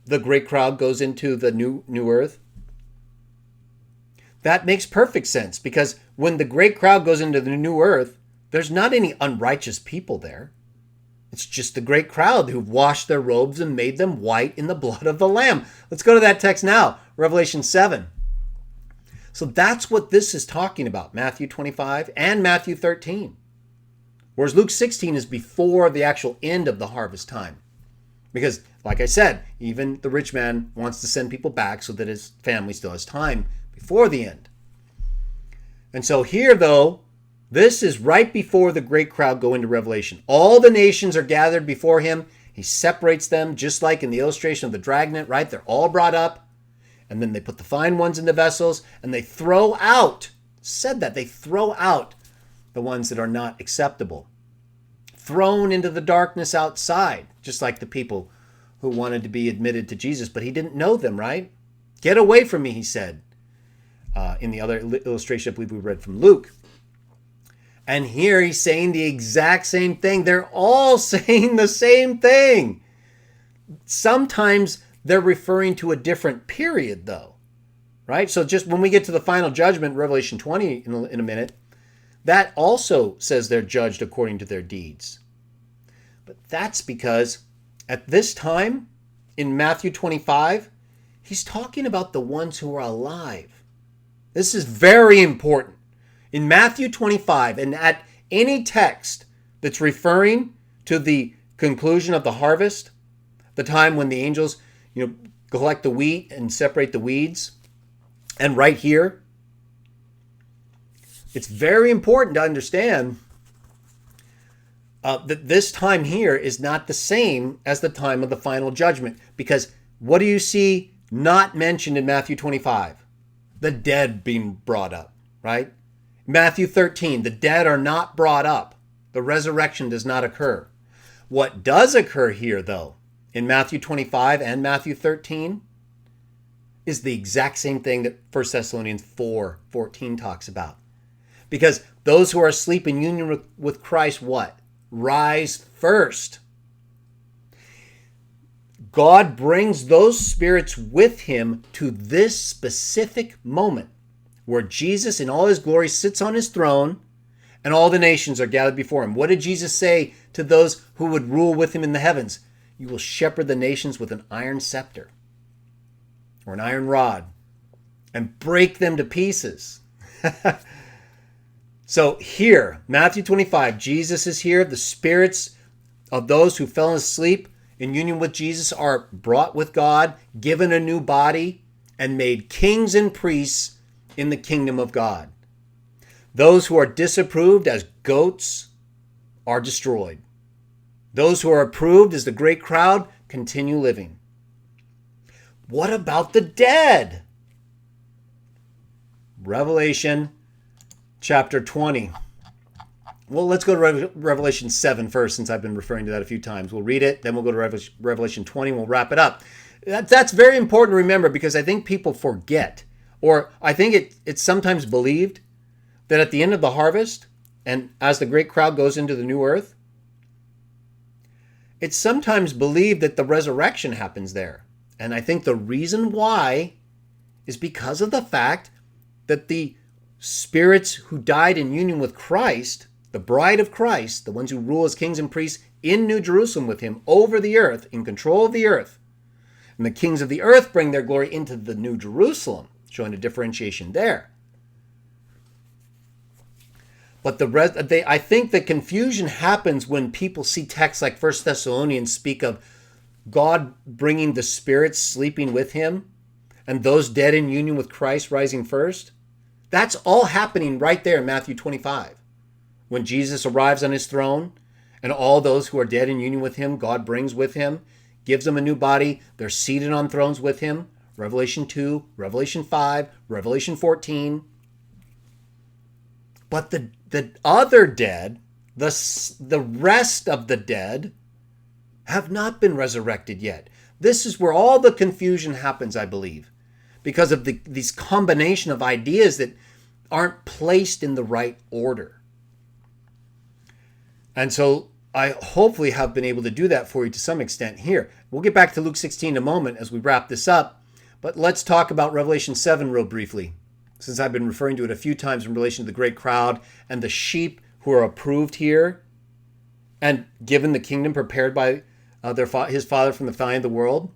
the great crowd goes into the new earth, that makes perfect sense, because when the great crowd goes into the new earth, there's not any unrighteous people there. It's just the great crowd who've washed their robes and made them white in the blood of the Lamb. Let's go to that text now, Revelation 7. So that's what this is talking about, Matthew 25 and Matthew 13. Whereas Luke 16 is before the actual end of the harvest time. Because, like I said, even the rich man wants to send people back so that his family still has time before the end. And so here, though, this is right before the great crowd go into Revelation. All the nations are gathered before him. He separates them, just like in the illustration of the dragnet, right? They're all brought up, and then they put the fine ones in the vessels, and they throw out, they throw out the ones that are not acceptable. Thrown into the darkness outside, just like the people who wanted to be admitted to Jesus, but he didn't know them, right? Get away from me, he said. In the other illustration, I believe we read from Luke. And here he's saying the exact same thing. They're all saying the same thing. Sometimes they're referring to a different period, though, right? So just when we get to the final judgment, Revelation 20 in a minute, that also says they're judged according to their deeds. But that's because at this time, in Matthew 25, he's talking about the ones who are alive. This is very important. In Matthew 25, and at any text that's referring to the conclusion of the harvest, the time when the angels, collect the wheat and separate the weeds, and right here, it's very important to understand that this time here is not the same as the time of the final judgment. Because what do you see not mentioned in Matthew 25? The dead being brought up, right? Matthew 13, the dead are not brought up. The resurrection does not occur. What does occur here, though, in Matthew 25 and Matthew 13, is the exact same thing that 1 Thessalonians 4:14 talks about. Because those who are asleep in union with Christ, what? Rise first. God brings those spirits with him to this specific moment where Jesus in all his glory sits on his throne and all the nations are gathered before him. What did Jesus say to those who would rule with him in the heavens? You will shepherd the nations with an iron scepter or an iron rod and break them to pieces. So here, Matthew 25, Jesus is here. The spirits of those who fell asleep in union with Jesus are brought with God, given a new body, and made kings and priests in the kingdom of God. Those who are disapproved as goats are destroyed. Those who are approved as the great crowd continue living. What about the dead? Revelation chapter 20. Well, let's go to Revelation 7 first, since I've been referring to that a few times. We'll read it, then we'll go to Revelation 20, and we'll wrap it up. That's very important to remember, because I think people forget, or I think it's sometimes believed that at the end of the harvest, and as the great crowd goes into the new earth, it's sometimes believed that the resurrection happens there. And I think the reason why is because of the fact that the spirits who died in union with Christ, the bride of Christ, the ones who rule as kings and priests in New Jerusalem with him over the earth, in control of the earth, and the kings of the earth bring their glory into the New Jerusalem, showing a differentiation there. But I think the confusion happens when people see texts like 1 Thessalonians speak of God bringing the spirits sleeping with him and those dead in union with Christ rising first. That's all happening right there in Matthew 25. When Jesus arrives on his throne and all those who are dead in union with him, God brings with him, gives them a new body. They're seated on thrones with him. Revelation 2, Revelation 5, Revelation 14. But the other dead, the rest of the dead, have not been resurrected yet. This is where all the confusion happens, I believe, because of these combination of ideas that aren't placed in the right order. And so I hopefully have been able to do that for you to some extent here. We'll get back to Luke 16 in a moment as we wrap this up, but let's talk about Revelation 7 real briefly, since I've been referring to it a few times in relation to the great crowd and the sheep who are approved here and given the kingdom prepared by his Father from the founding of the world.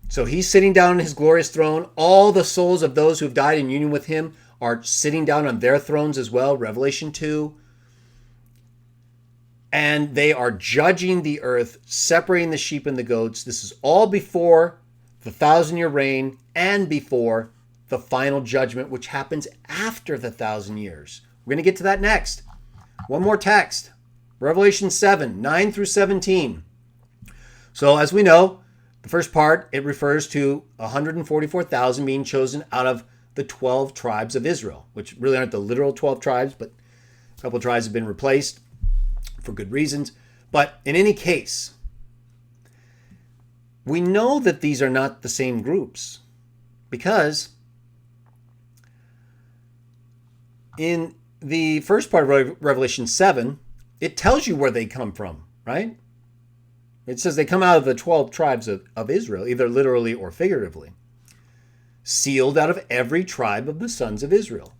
So he's sitting down on his glorious throne. All the souls of those who have died in union with him are sitting down on their thrones as well, Revelation 2. And they are judging the earth, separating the sheep and the goats. This is all before the 1,000-year reign and before the final judgment, which happens after the 1,000 years. We're going to get to that next. One more text. Revelation 7, 9 through 17. So as we know, the first part, it refers to 144,000 being chosen out of the 12 tribes of Israel, which really aren't the literal 12 tribes, but a couple of tribes have been replaced for good reasons. But in any case, we know that these are not the same groups because in the first part of Revelation 7, it tells you where they come from, right? It says they come out of the 12 tribes of Israel, either literally or figuratively, sealed out of every tribe of the sons of Israel.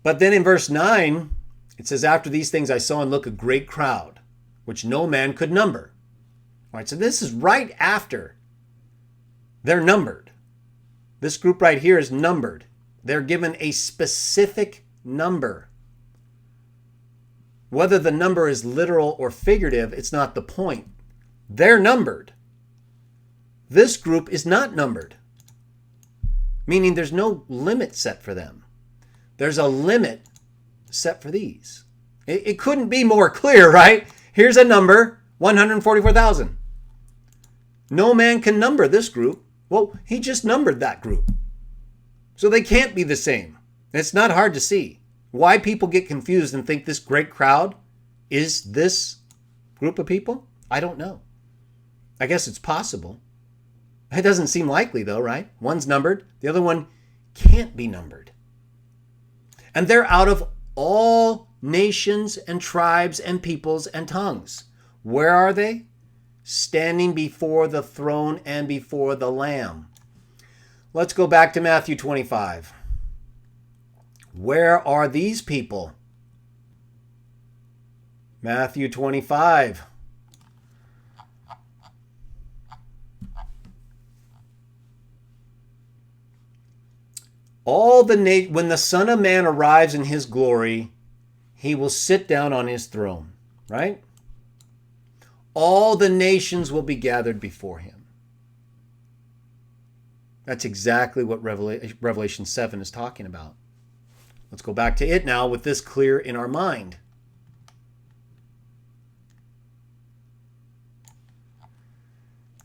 But then in verse 9, it says, after these things I saw and look a great crowd, which no man could number. All right, so this is right after they're numbered. This group right here is numbered. They're given a specific number. Whether the number is literal or figurative, it's not the point. They're numbered. This group is not numbered, meaning there's no limit set for them. There's a limit set for these. It couldn't be more clear, right? Here's a number, 144,000. No man can number this group. Well, he just numbered that group. So they can't be the same. It's not hard to see why people get confused and think this great crowd is this group of people. I don't know. I guess it's possible. It doesn't seem likely though, right? One's numbered. The other one can't be numbered. And they're out of all nations and tribes and peoples and tongues. Where are they? Standing before the throne and before the Lamb. Let's go back to Matthew 25. Where are these people? Matthew 25. When the Son of Man arrives in his glory, he will sit down on his throne, right? All the nations will be gathered before him. That's exactly what Revelation 7 is talking about. Let's go back to it now with this clear in our mind.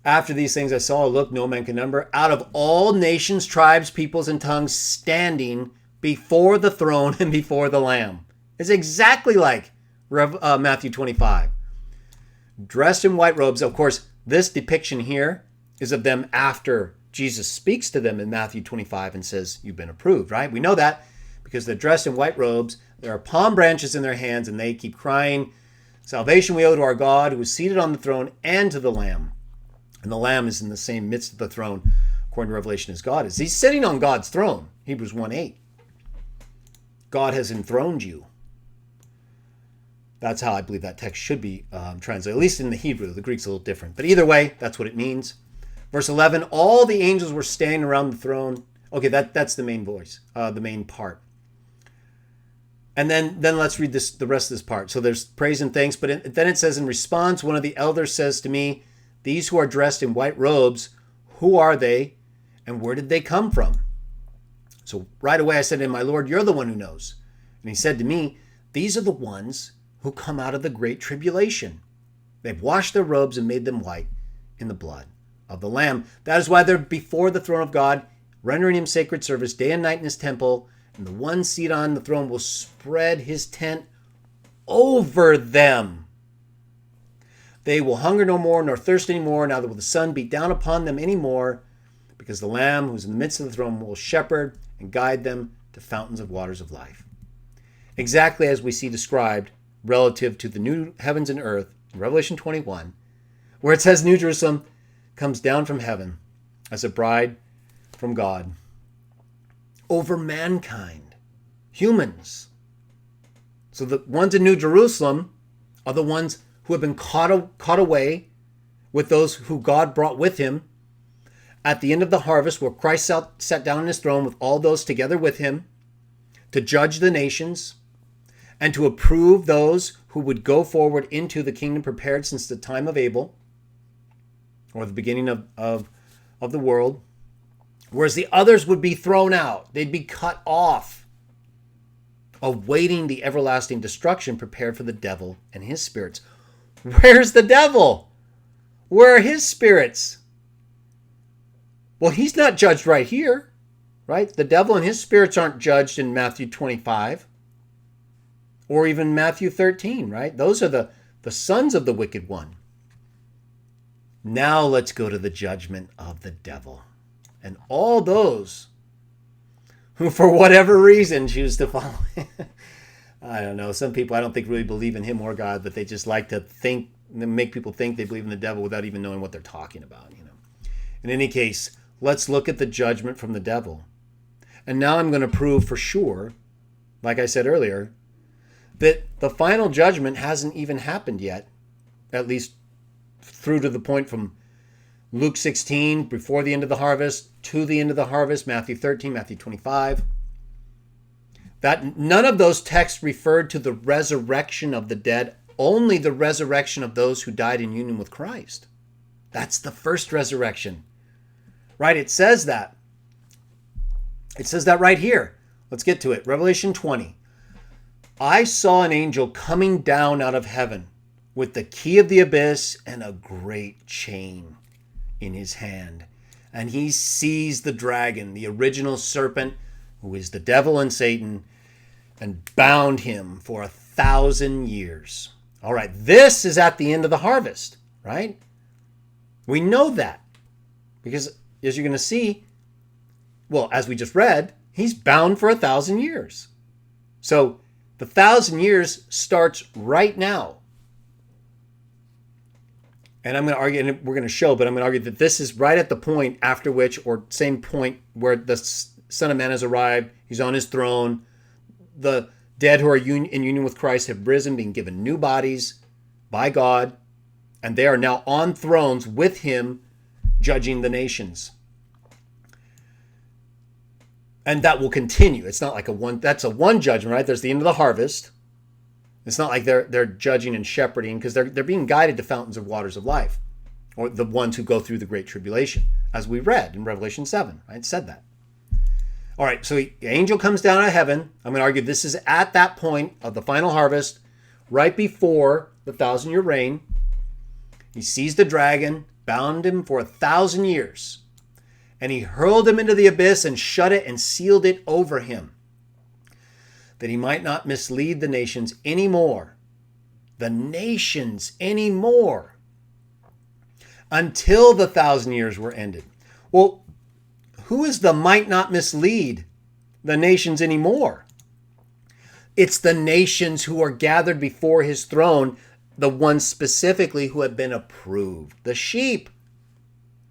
After these things I saw, look, no man can number, out of all nations, tribes, peoples, and tongues, standing before the throne and before the Lamb. It's exactly like Matthew 25. Dressed in white robes. Of course, this depiction here is of them after Jesus speaks to them in Matthew 25 and says, you've been approved, right? We know that because they're dressed in white robes. There are palm branches in their hands, and they keep crying, salvation we owe to our God who is seated on the throne and to the Lamb. And the Lamb is in the same midst of the throne, according to Revelation, as God is. He's sitting on God's throne, Hebrews 1:8. God has enthroned you. That's how I believe that text should be translated, at least in the Hebrew. The Greek's a little different. But either way, that's what it means. Verse 11, all the angels were standing around the throne. Okay, that's the main voice, the main part. And then let's read the rest of this part. So there's praise and thanks, but then it says, in response, one of the elders says to me, these who are dressed in white robes, who are they and where did they come from? So right away I said to him, my Lord, you're the one who knows. And he said to me, these are the ones who come out of the great tribulation. They've washed their robes and made them white in the blood of the Lamb. That is why they're before the throne of God, rendering him sacred service day and night in his temple. And the one seated on the throne will spread his tent over them. They will hunger no more, nor thirst any more, neither will the sun beat down upon them any more, because the Lamb who is in the midst of the throne will shepherd and guide them to fountains of waters of life. Exactly as we see described relative to the new heavens and earth in Revelation 21, where it says New Jerusalem comes down from heaven as a bride from God over mankind, humans. So the ones in New Jerusalem are the ones who have been caught away with those who God brought with him at the end of the harvest, where Christ sat down on his throne with all those together with him to judge the nations and to approve those who would go forward into the kingdom prepared since the time of Abel, or the beginning of the world, whereas the others would be thrown out. They'd be cut off, awaiting the everlasting destruction prepared for the devil and his spirits. Where's the devil? Where are his spirits? Well, he's not judged right here, right? The devil and his spirits aren't judged in Matthew 25 or even Matthew 13, right? Those are the sons of the wicked one. Now let's go to the judgment of the devil and all those who, for whatever reason, choose to follow him. I don't know. Some people I don't think really believe in him or God, but they just like to make people think they believe in the devil without even knowing what they're talking about. In any case, let's look at the judgment from the devil. And now I'm going to prove for sure, like I said earlier, that the final judgment hasn't even happened yet, at least through to the point from Luke 16, before the end of the harvest, to the end of the harvest, Matthew 13, Matthew 25. That none of those texts referred to the resurrection of the dead, only the resurrection of those who died in union with Christ. That's the first resurrection. Right? It says that. It says that right here. Let's get to it. Revelation 20. I saw an angel coming down out of heaven with the key of the abyss and a great chain in his hand. And he seized the dragon, the original serpent, who is the devil and Satan, and bound him for 1,000 years. All right, this is at the end of the harvest, right? We know that because, as you're going to see, well, as we just read, he's bound for 1,000 years. So the 1,000 years starts right now. And I'm going to argue, and we're going to show, but I'm going to argue that this is right at the point after which, or same point where the Son of Man has arrived. He's on his throne. The dead who are in union with Christ have risen, being given new bodies by God, and they are now on thrones with him, judging the nations. And that will continue. It's not like that's a one judgment, right? There's the end of the harvest. It's not like they're judging and shepherding, because they're being guided to fountains of waters of life, or the ones who go through the great tribulation, as we read in Revelation 7, right? It said that. All right, so the angel comes down out of heaven. I'm going to argue this is at that point of the final harvest, right before the 1,000-year reign. He seized the dragon, bound him for 1,000 years, and he hurled him into the abyss and shut it and sealed it over him, that he might not mislead the nations anymore. The nations anymore. Until the 1,000 years were ended. Well, who is the might not mislead the nations anymore? It's the nations who are gathered before his throne, the ones specifically who have been approved. The sheep.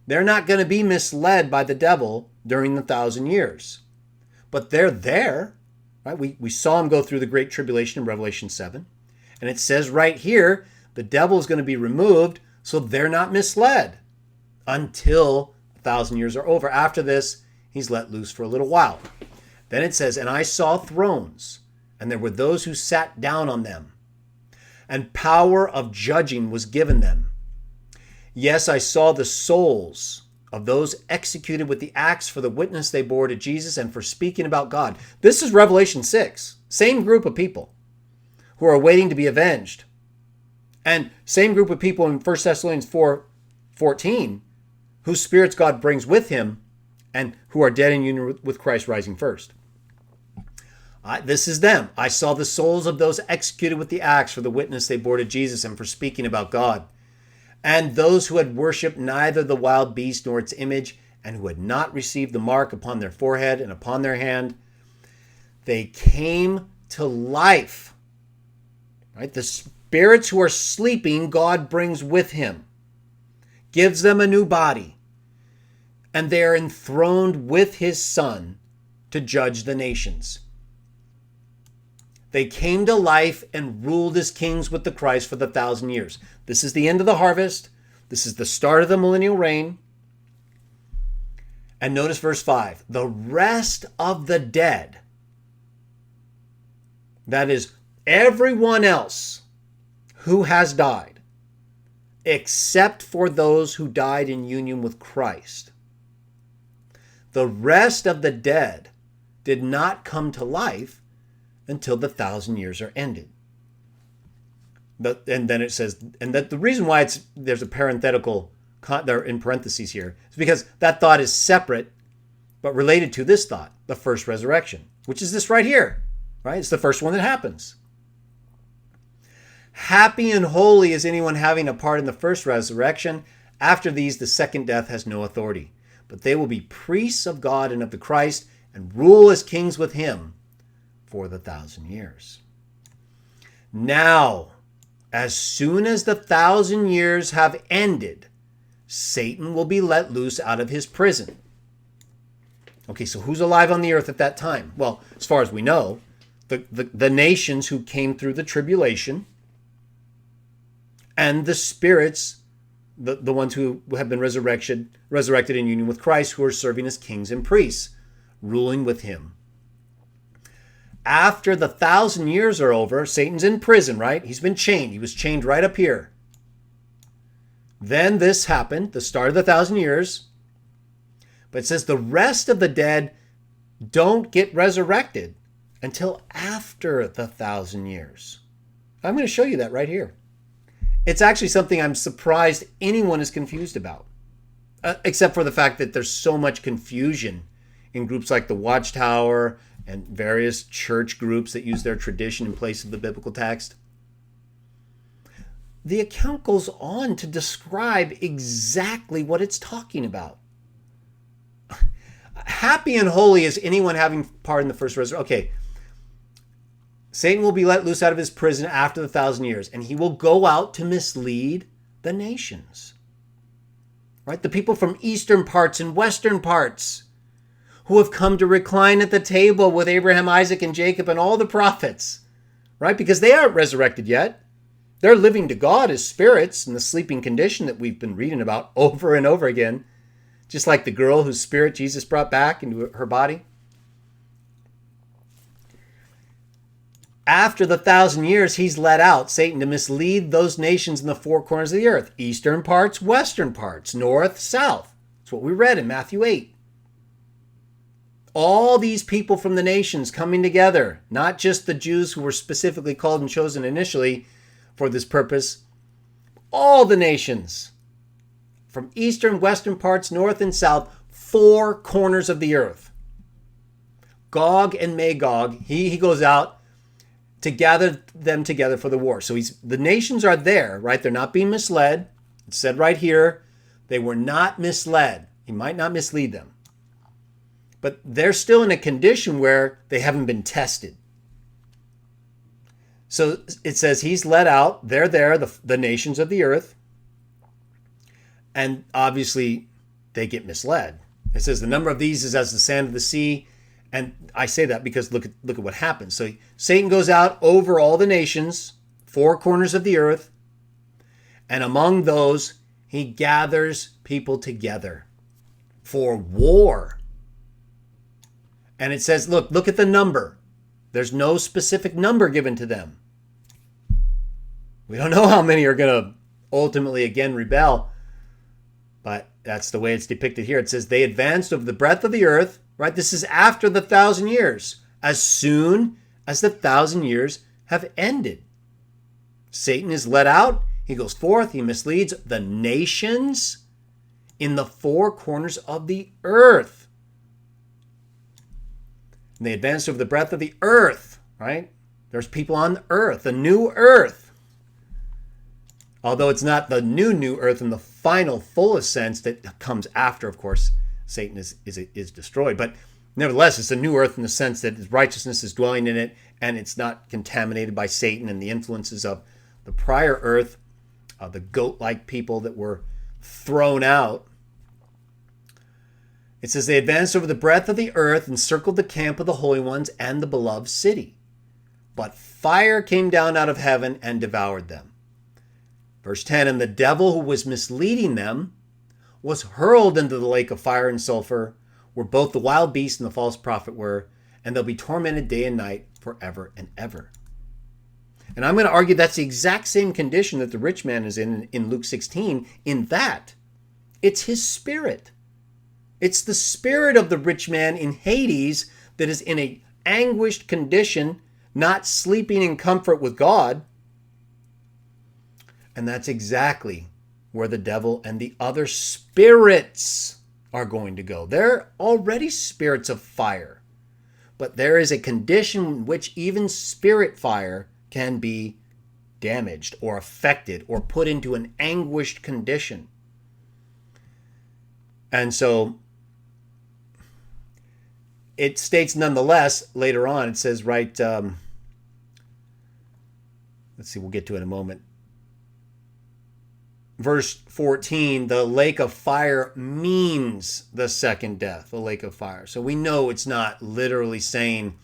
They're not going to be misled by the devil during the 1,000 years. But they're there, right? We saw him go through the Great Tribulation in Revelation 7. And it says right here, the devil is going to be removed, so they're not misled until 1,000 years are over. After this, he's let loose for a little while. Then it says, and I saw thrones, and there were those who sat down on them, and power of judging was given them. Yes, I saw the souls of those executed with the axe for the witness they bore to Jesus and for speaking about God. This is Revelation 6. Same group of people who are waiting to be avenged. And same group of people in 1 Thessalonians 4:14, whose spirits God brings with him and who are dead in union with Christ rising first. This is them. I saw the souls of those executed with the axe for the witness they bore to Jesus and for speaking about God. And those who had worshipped neither the wild beast nor its image, and who had not received the mark upon their forehead and upon their hand, they came to life. Right? The spirits who are sleeping, God brings with him, gives them a new body, and they are enthroned with his Son to judge the nations. They came to life and ruled as kings with the Christ for the 1,000 years. This is the end of the harvest. This is the start of the millennial reign. And notice verse 5. The rest of the dead, that is, everyone else who has died, except for those who died in union with Christ. The rest of the dead did not come to life until the 1,000 years are ended. And then it says, and that the reason why there's a parenthetical there in parentheses here is because that thought is separate but related to this thought, the first resurrection, which is this right here, right? It's the first one that happens. Happy and holy is anyone having a part in the first resurrection. After these, the second death has no authority, but they will be priests of God and of the Christ and rule as kings with him for the 1,000 years. Now, as soon as the 1,000 years have ended, Satan will be let loose out of his prison. Okay, so who's alive on the earth at that time? Well, as far as we know, the nations who came through the tribulation and the spirits, the ones who have been resurrected in union with Christ, who are serving as kings and priests, ruling with him. After the 1,000 years are over, Satan's in prison, right? He's been chained. He was chained right up here. Then this happened, the start of the 1,000 years. But it says the rest of the dead don't get resurrected until after the 1,000 years. I'm going to show you that right here. It's actually something I'm surprised anyone is confused about, except for the fact that there's so much confusion in groups like the Watchtower and various church groups that use their tradition in place of the biblical text. The account goes on to describe exactly what it's talking about. Happy and holy is anyone having part in the first resurrection. Okay. Satan will be let loose out of his prison after the 1,000 years, and he will go out to mislead the nations. Right? The people from eastern parts and western parts who have come to recline at the table with Abraham, Isaac, and Jacob and all the prophets. Right? Because they aren't resurrected yet. They're living to God as spirits in the sleeping condition that we've been reading about over and over again. Just like the girl whose spirit Jesus brought back into her body. After the 1,000 years, he's let out, Satan, to mislead those nations in the four corners of the earth. Eastern parts, western parts, north, south. That's what we read in Matthew 8. All these people from the nations coming together, not just the Jews who were specifically called and chosen initially for this purpose. All the nations, from eastern, western parts, north and south, four corners of the earth. Gog and Magog, he goes out to gather them together for the war. So the nations are there, right? They're not being misled. It's said right here, they were not misled. He might not mislead them. But they're still in a condition where they haven't been tested. So it says he's let out. They're there, the nations of the earth. And obviously, they get misled. It says the number of these is as the sand of the sea. And I say that because look at what happens. So Satan goes out over all the nations, four corners of the earth, and among those he gathers people together for war. And it says, look at the number. There's no specific number given to them. We don't know how many are going to ultimately again rebel, but that's the way it's depicted here. It says they advanced over the breadth of the earth, right? This is after the 1,000 years, as soon as the 1,000 years have ended. Satan is let out. He goes forth. He misleads the nations in the four corners of the earth. And they advanced over the breadth of the earth, right? There's people on the earth, the new earth. Although it's not the new earth in the final fullest sense that comes after, of course, Satan is destroyed. But nevertheless, it's a new earth in the sense that his righteousness is dwelling in it, and it's not contaminated by Satan and the influences of the prior earth, the goat-like people that were thrown out. It says they advanced over the breadth of the earth and circled the camp of the holy ones and the beloved city. But fire came down out of heaven and devoured them. Verse 10, and the devil who was misleading them was hurled into the lake of fire and sulfur, where both the wild beast and the false prophet were, and they'll be tormented day and night forever and ever. And I'm going to argue that's the exact same condition that the rich man is in Luke 16, in that it's his spirit. It's the spirit of the rich man in Hades that is in an anguished condition, not sleeping in comfort with God. And that's exactly where the devil and the other spirits are going to go. They're already spirits of fire. But there is a condition in which even spirit fire can be damaged or affected or put into an anguished condition. And so it states nonetheless later on, it says, right, let's see, we'll get to it in a moment. Verse 14, the lake of fire means the second death, the lake of fire. So we know it's not literally saying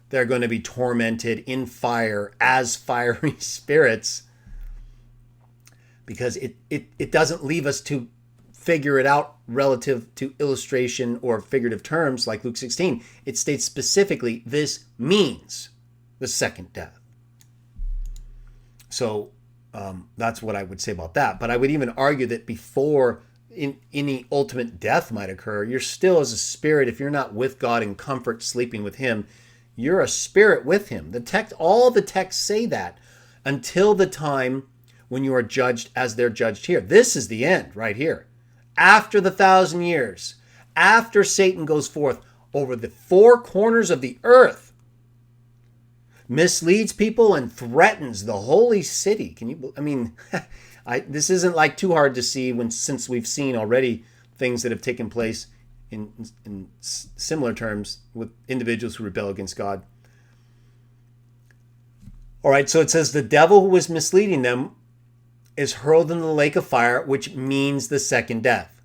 they're going to be tormented in fire as fiery spirits, because it doesn't leave us to figure it out relative to illustration or figurative terms like Luke 16. It states specifically this means the second death. So that's what I would say about that. But I would even argue that before any ultimate death might occur, you're still as a spirit, if you're not with God in comfort, sleeping with him, you're a spirit with him. All the texts say that until the time when you are judged as they're judged here. This is the end right here. After the 1,000 years, after Satan goes forth over the four corners of the earth, misleads people and threatens the holy city. This isn't like too hard to see since we've seen already things that have taken place in similar terms with individuals who rebel against God. All right, so it says the devil who was misleading them is hurled into the lake of fire, which means the second death.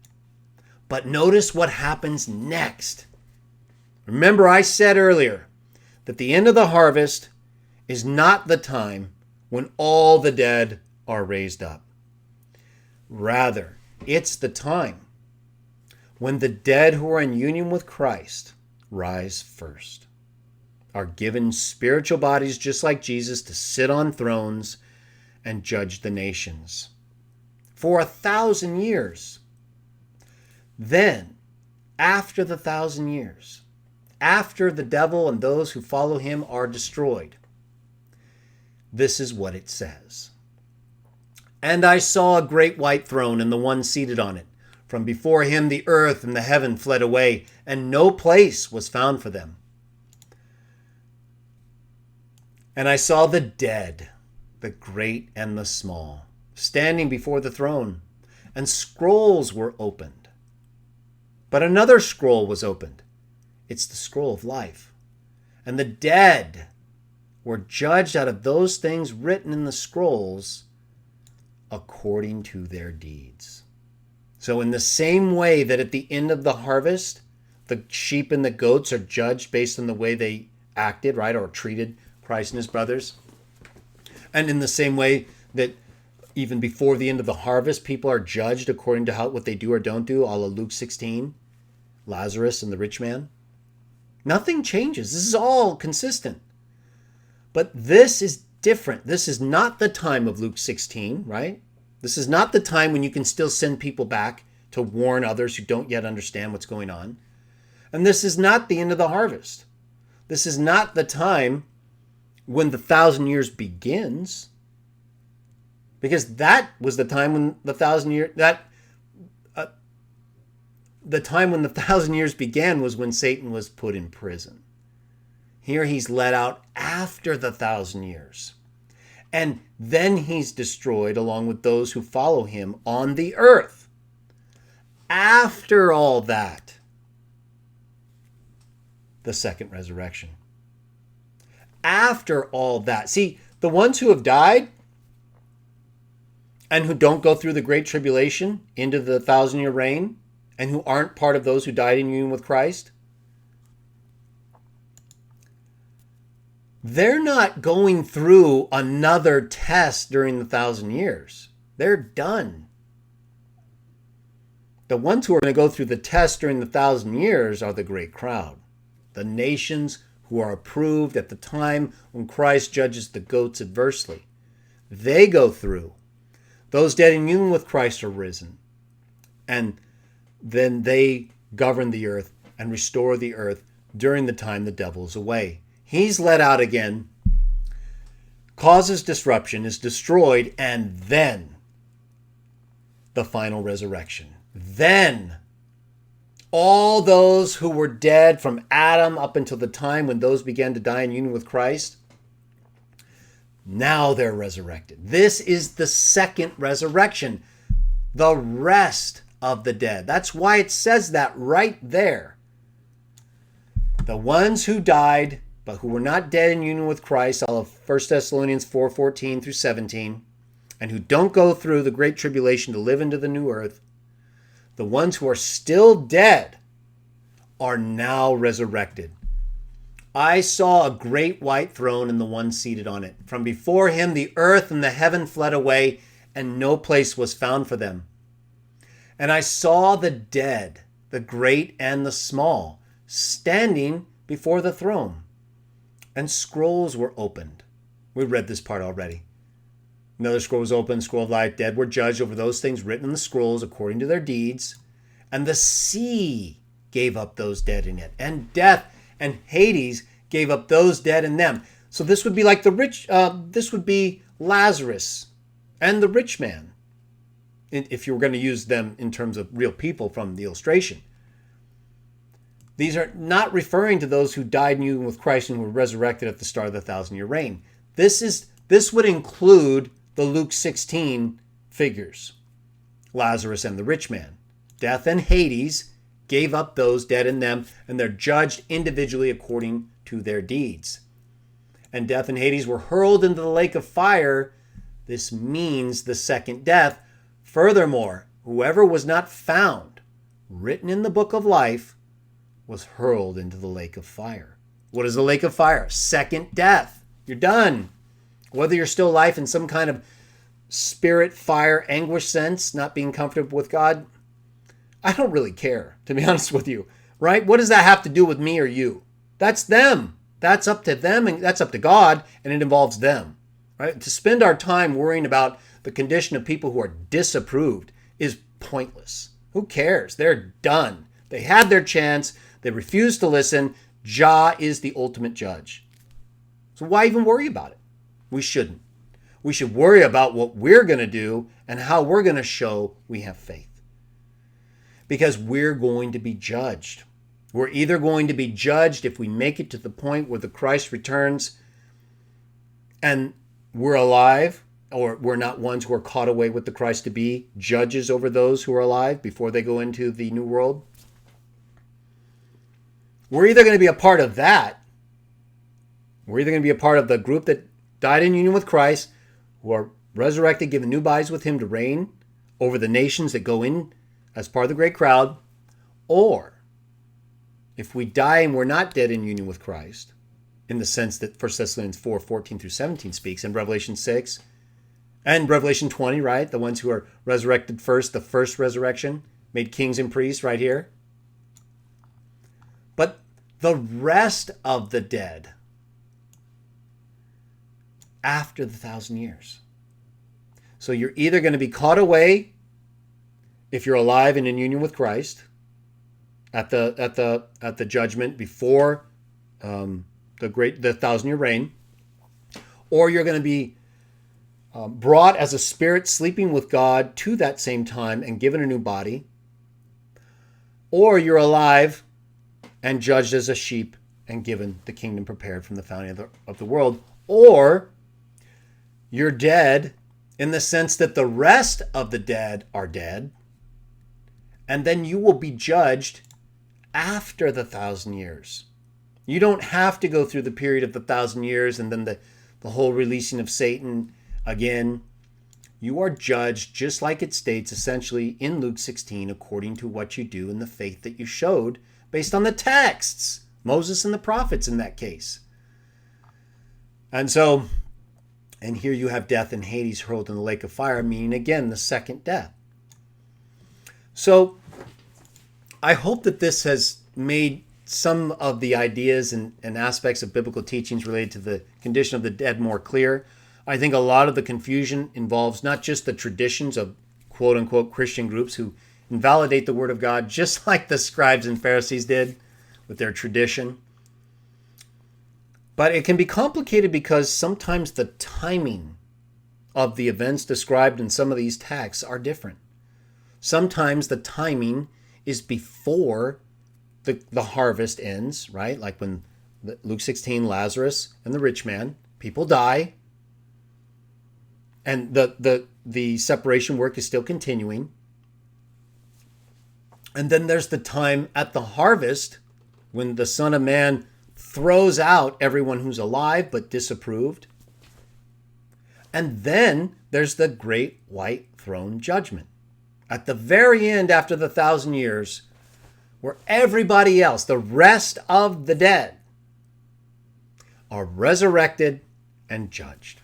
But notice what happens next. Remember, I said earlier that the end of the harvest is not the time when all the dead are raised up. Rather, it's the time when the dead who are in union with Christ rise first, are given spiritual bodies just like Jesus to sit on thrones and judge the nations for 1,000 years. Then, after the 1,000 years, after the devil and those who follow him are destroyed, this is what it says. And I saw a great white throne and the one seated on it. From before him the earth and the heaven fled away, and no place was found for them. And I saw the dead, the great and the small, standing before the throne, and scrolls were opened. But another scroll was opened. It's the scroll of life. And the dead were judged out of those things written in the scrolls according to their deeds. So in the same way that at the end of the harvest, the sheep and the goats are judged based on the way they acted, right, or treated Christ and his brothers. And in the same way that even before the end of the harvest, people are judged according to what they do or don't do, a la Luke 16, Lazarus and the rich man. Nothing changes. This is all consistent. But this is different. This is not the time of Luke 16, right? This is not the time when you can still send people back to warn others who don't yet understand what's going on. And this is not the end of the harvest. This is not the time when the 1,000 years begins. Because that was the time when the 1,000 years, the time when the 1,000 years began was when Satan was put in prison. Here he's let out after the 1,000 years. And then he's destroyed along with those who follow him on the earth. After all that, the second resurrection. After all that. See, the ones who have died and who don't go through the great tribulation into the 1,000-year reign and who aren't part of those who died in union with Christ, they're not going through another test during the 1,000 years. They're done. The ones who are going to go through the test during the 1,000 years are the great crowd. The nations who are approved at the time when Christ judges the goats adversely. They go through. Those dead in union with Christ are risen. And then they govern the earth and restore the earth during the time the devil is away. He's let out again, causes disruption, is destroyed, and then the final resurrection. Then all those who were dead from Adam up until the time when those began to die in union with Christ, now they're resurrected. This is the second resurrection, the rest of the dead. That's why it says that right there. The ones who died but who were not dead in union with Christ, all of 1 Thessalonians 4:14 through 17, and who don't go through the great tribulation to live into the new earth, the ones who are still dead are now resurrected. I saw a great white throne and the one seated on it. From before him the earth and the heaven fled away, and no place was found for them. And I saw the dead, the great and the small, standing before the throne. And scrolls were opened. We read this part already. Another scroll was opened, scroll of life. Dead were judged over those things written in the scrolls according to their deeds. And the sea gave up those dead in it. And death and Hades gave up those dead in them. So this would be like this would be Lazarus and the rich man, if you were going to use them in terms of real people from the illustration. These are not referring to those who died in union with Christ and were resurrected at the start of the 1,000-year reign. This would include the Luke 16 figures, Lazarus and the rich man. Death and Hades gave up those dead in them, and they're judged individually according to their deeds. And death and Hades were hurled into the lake of fire. This means the second death. Furthermore, whoever was not found written in the book of life was hurled into the lake of fire. What is the lake of fire? Second death. You're done. Whether you're still alive in some kind of spirit, fire, anguish sense, not being comfortable with God, I don't really care, to be honest with you, right? What does that have to do with me or you? That's them. That's up to them, and that's up to God, and it involves them, right? To spend our time worrying about the condition of people who are disapproved is pointless. Who cares? They're done. They had their chance. They refused to listen. Jah is the ultimate judge. So why even worry about it? We shouldn't. We should worry about what we're going to do and how we're going to show we have faith. Because we're going to be judged. We're either going to be judged if we make it to the point where the Christ returns and we're alive, or we're not ones who are caught away with the Christ to be judges over those who are alive before they go into the new world. We're either going to be a part of that. We're either going to be a part of the group that died in union with Christ, who are resurrected, given new bodies with him to reign over the nations that go in as part of the great crowd, or if we die and we're not dead in union with Christ, in the sense that 1 Thessalonians 4:14 through 17 speaks, and Revelation 6, and Revelation 20, right? The ones who are resurrected first, the first resurrection, made kings and priests right here. But the rest of the dead after the 1,000 years. So you're either going to be caught away if you're alive and in union with Christ at the judgment before the 1,000-year reign, or you're going to be brought as a spirit sleeping with God to that same time and given a new body, or you're alive and judged as a sheep and given the kingdom prepared from the founding of the world, or you're dead in the sense that the rest of the dead are dead, and then you will be judged after the 1,000 years. You don't have to go through the period of the 1,000 years and then the whole releasing of Satan again. You are judged just like it states essentially in Luke 16 according to what you do in the faith that you showed based on the texts, Moses and the prophets in that case. And here you have death and Hades hurled in the lake of fire, meaning again the second death. So I hope that this has made some of the ideas and aspects of biblical teachings related to the condition of the dead more clear. I think a lot of the confusion involves not just the traditions of quote-unquote Christian groups who invalidate the Word of God, just like the scribes and Pharisees did with their tradition. But it can be complicated because sometimes the timing of the events described in some of these texts are different. Sometimes the timing is before the harvest ends, right? Like when Luke 16, Lazarus and the rich man, people die, and the separation work is still continuing. And then there's the time at the harvest when the Son of Man throws out everyone who's alive but disapproved. And then there's the great white throne judgment at the very end after the 1,000 years, where everybody else, the rest of the dead, are resurrected and judged.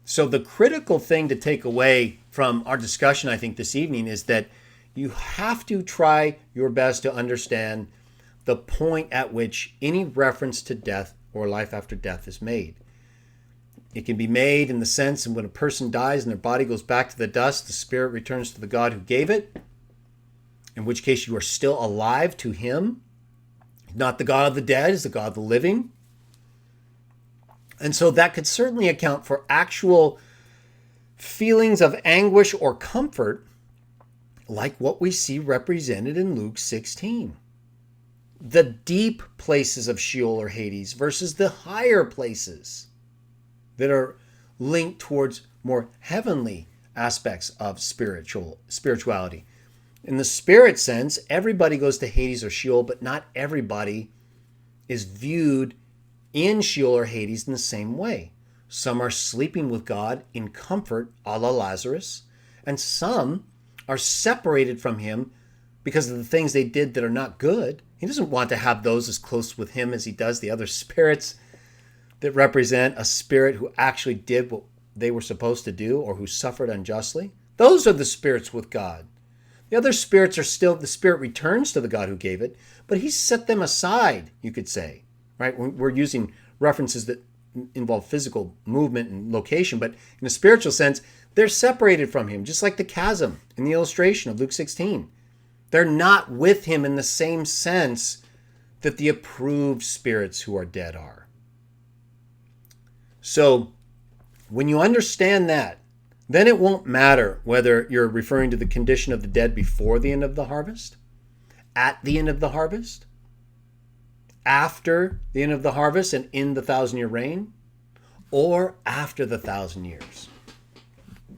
So the critical thing to take away from our discussion, I think, this evening is that you have to try your best to understand the point at which any reference to death or life after death is made. It can be made in the sense that when a person dies and their body goes back to the dust, the spirit returns to the God who gave it, in which case you are still alive to him. Not the God of the dead, is the God of the living. And so that could certainly account for actual feelings of anguish or comfort, like what we see represented in Luke 16. The deep places of Sheol or Hades versus the higher places that are linked towards more heavenly aspects of spirituality. In the spirit sense, everybody goes to Hades or Sheol, but not everybody is viewed in Sheol or Hades in the same way. Some are sleeping with God in comfort, a la Lazarus, and some are separated from him because of the things they did that are not good. He doesn't want to have those as close with him as he does the other spirits that represent a spirit who actually did what they were supposed to do or who suffered unjustly. Those are the spirits with God. The other spirits are still, the spirit returns to the God who gave it, but he set them aside, you could say, right? We're using references that involve physical movement and location, but in a spiritual sense, they're separated from him, just like the chasm in the illustration of Luke 16. They're not with him in the same sense that the approved spirits who are dead are. So when you understand that, then it won't matter whether you're referring to the condition of the dead before the end of the harvest, at the end of the harvest, after the end of the harvest and in the 1,000-year reign, or after the 1,000 years.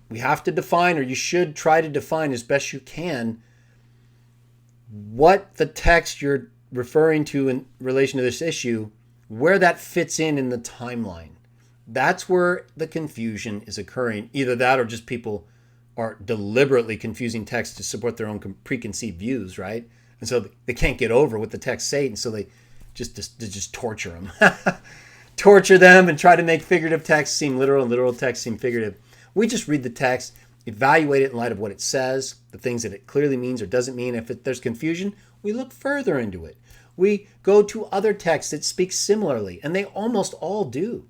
We have to define, or you should try to define as best you can, what the text you're referring to in relation to this issue, where that fits in the timeline. That's where the confusion is occurring. Either that or just people are deliberately confusing text to support their own preconceived views, right? And so they can't get over what the text say, and so they just torture them. Torture them and try to make figurative text seem literal and literal text seem figurative. We just read the text, evaluate it in light of what it says, the things that it clearly means or doesn't mean. If there's confusion, we look further into it. We go to other texts that speak similarly, and they almost all do.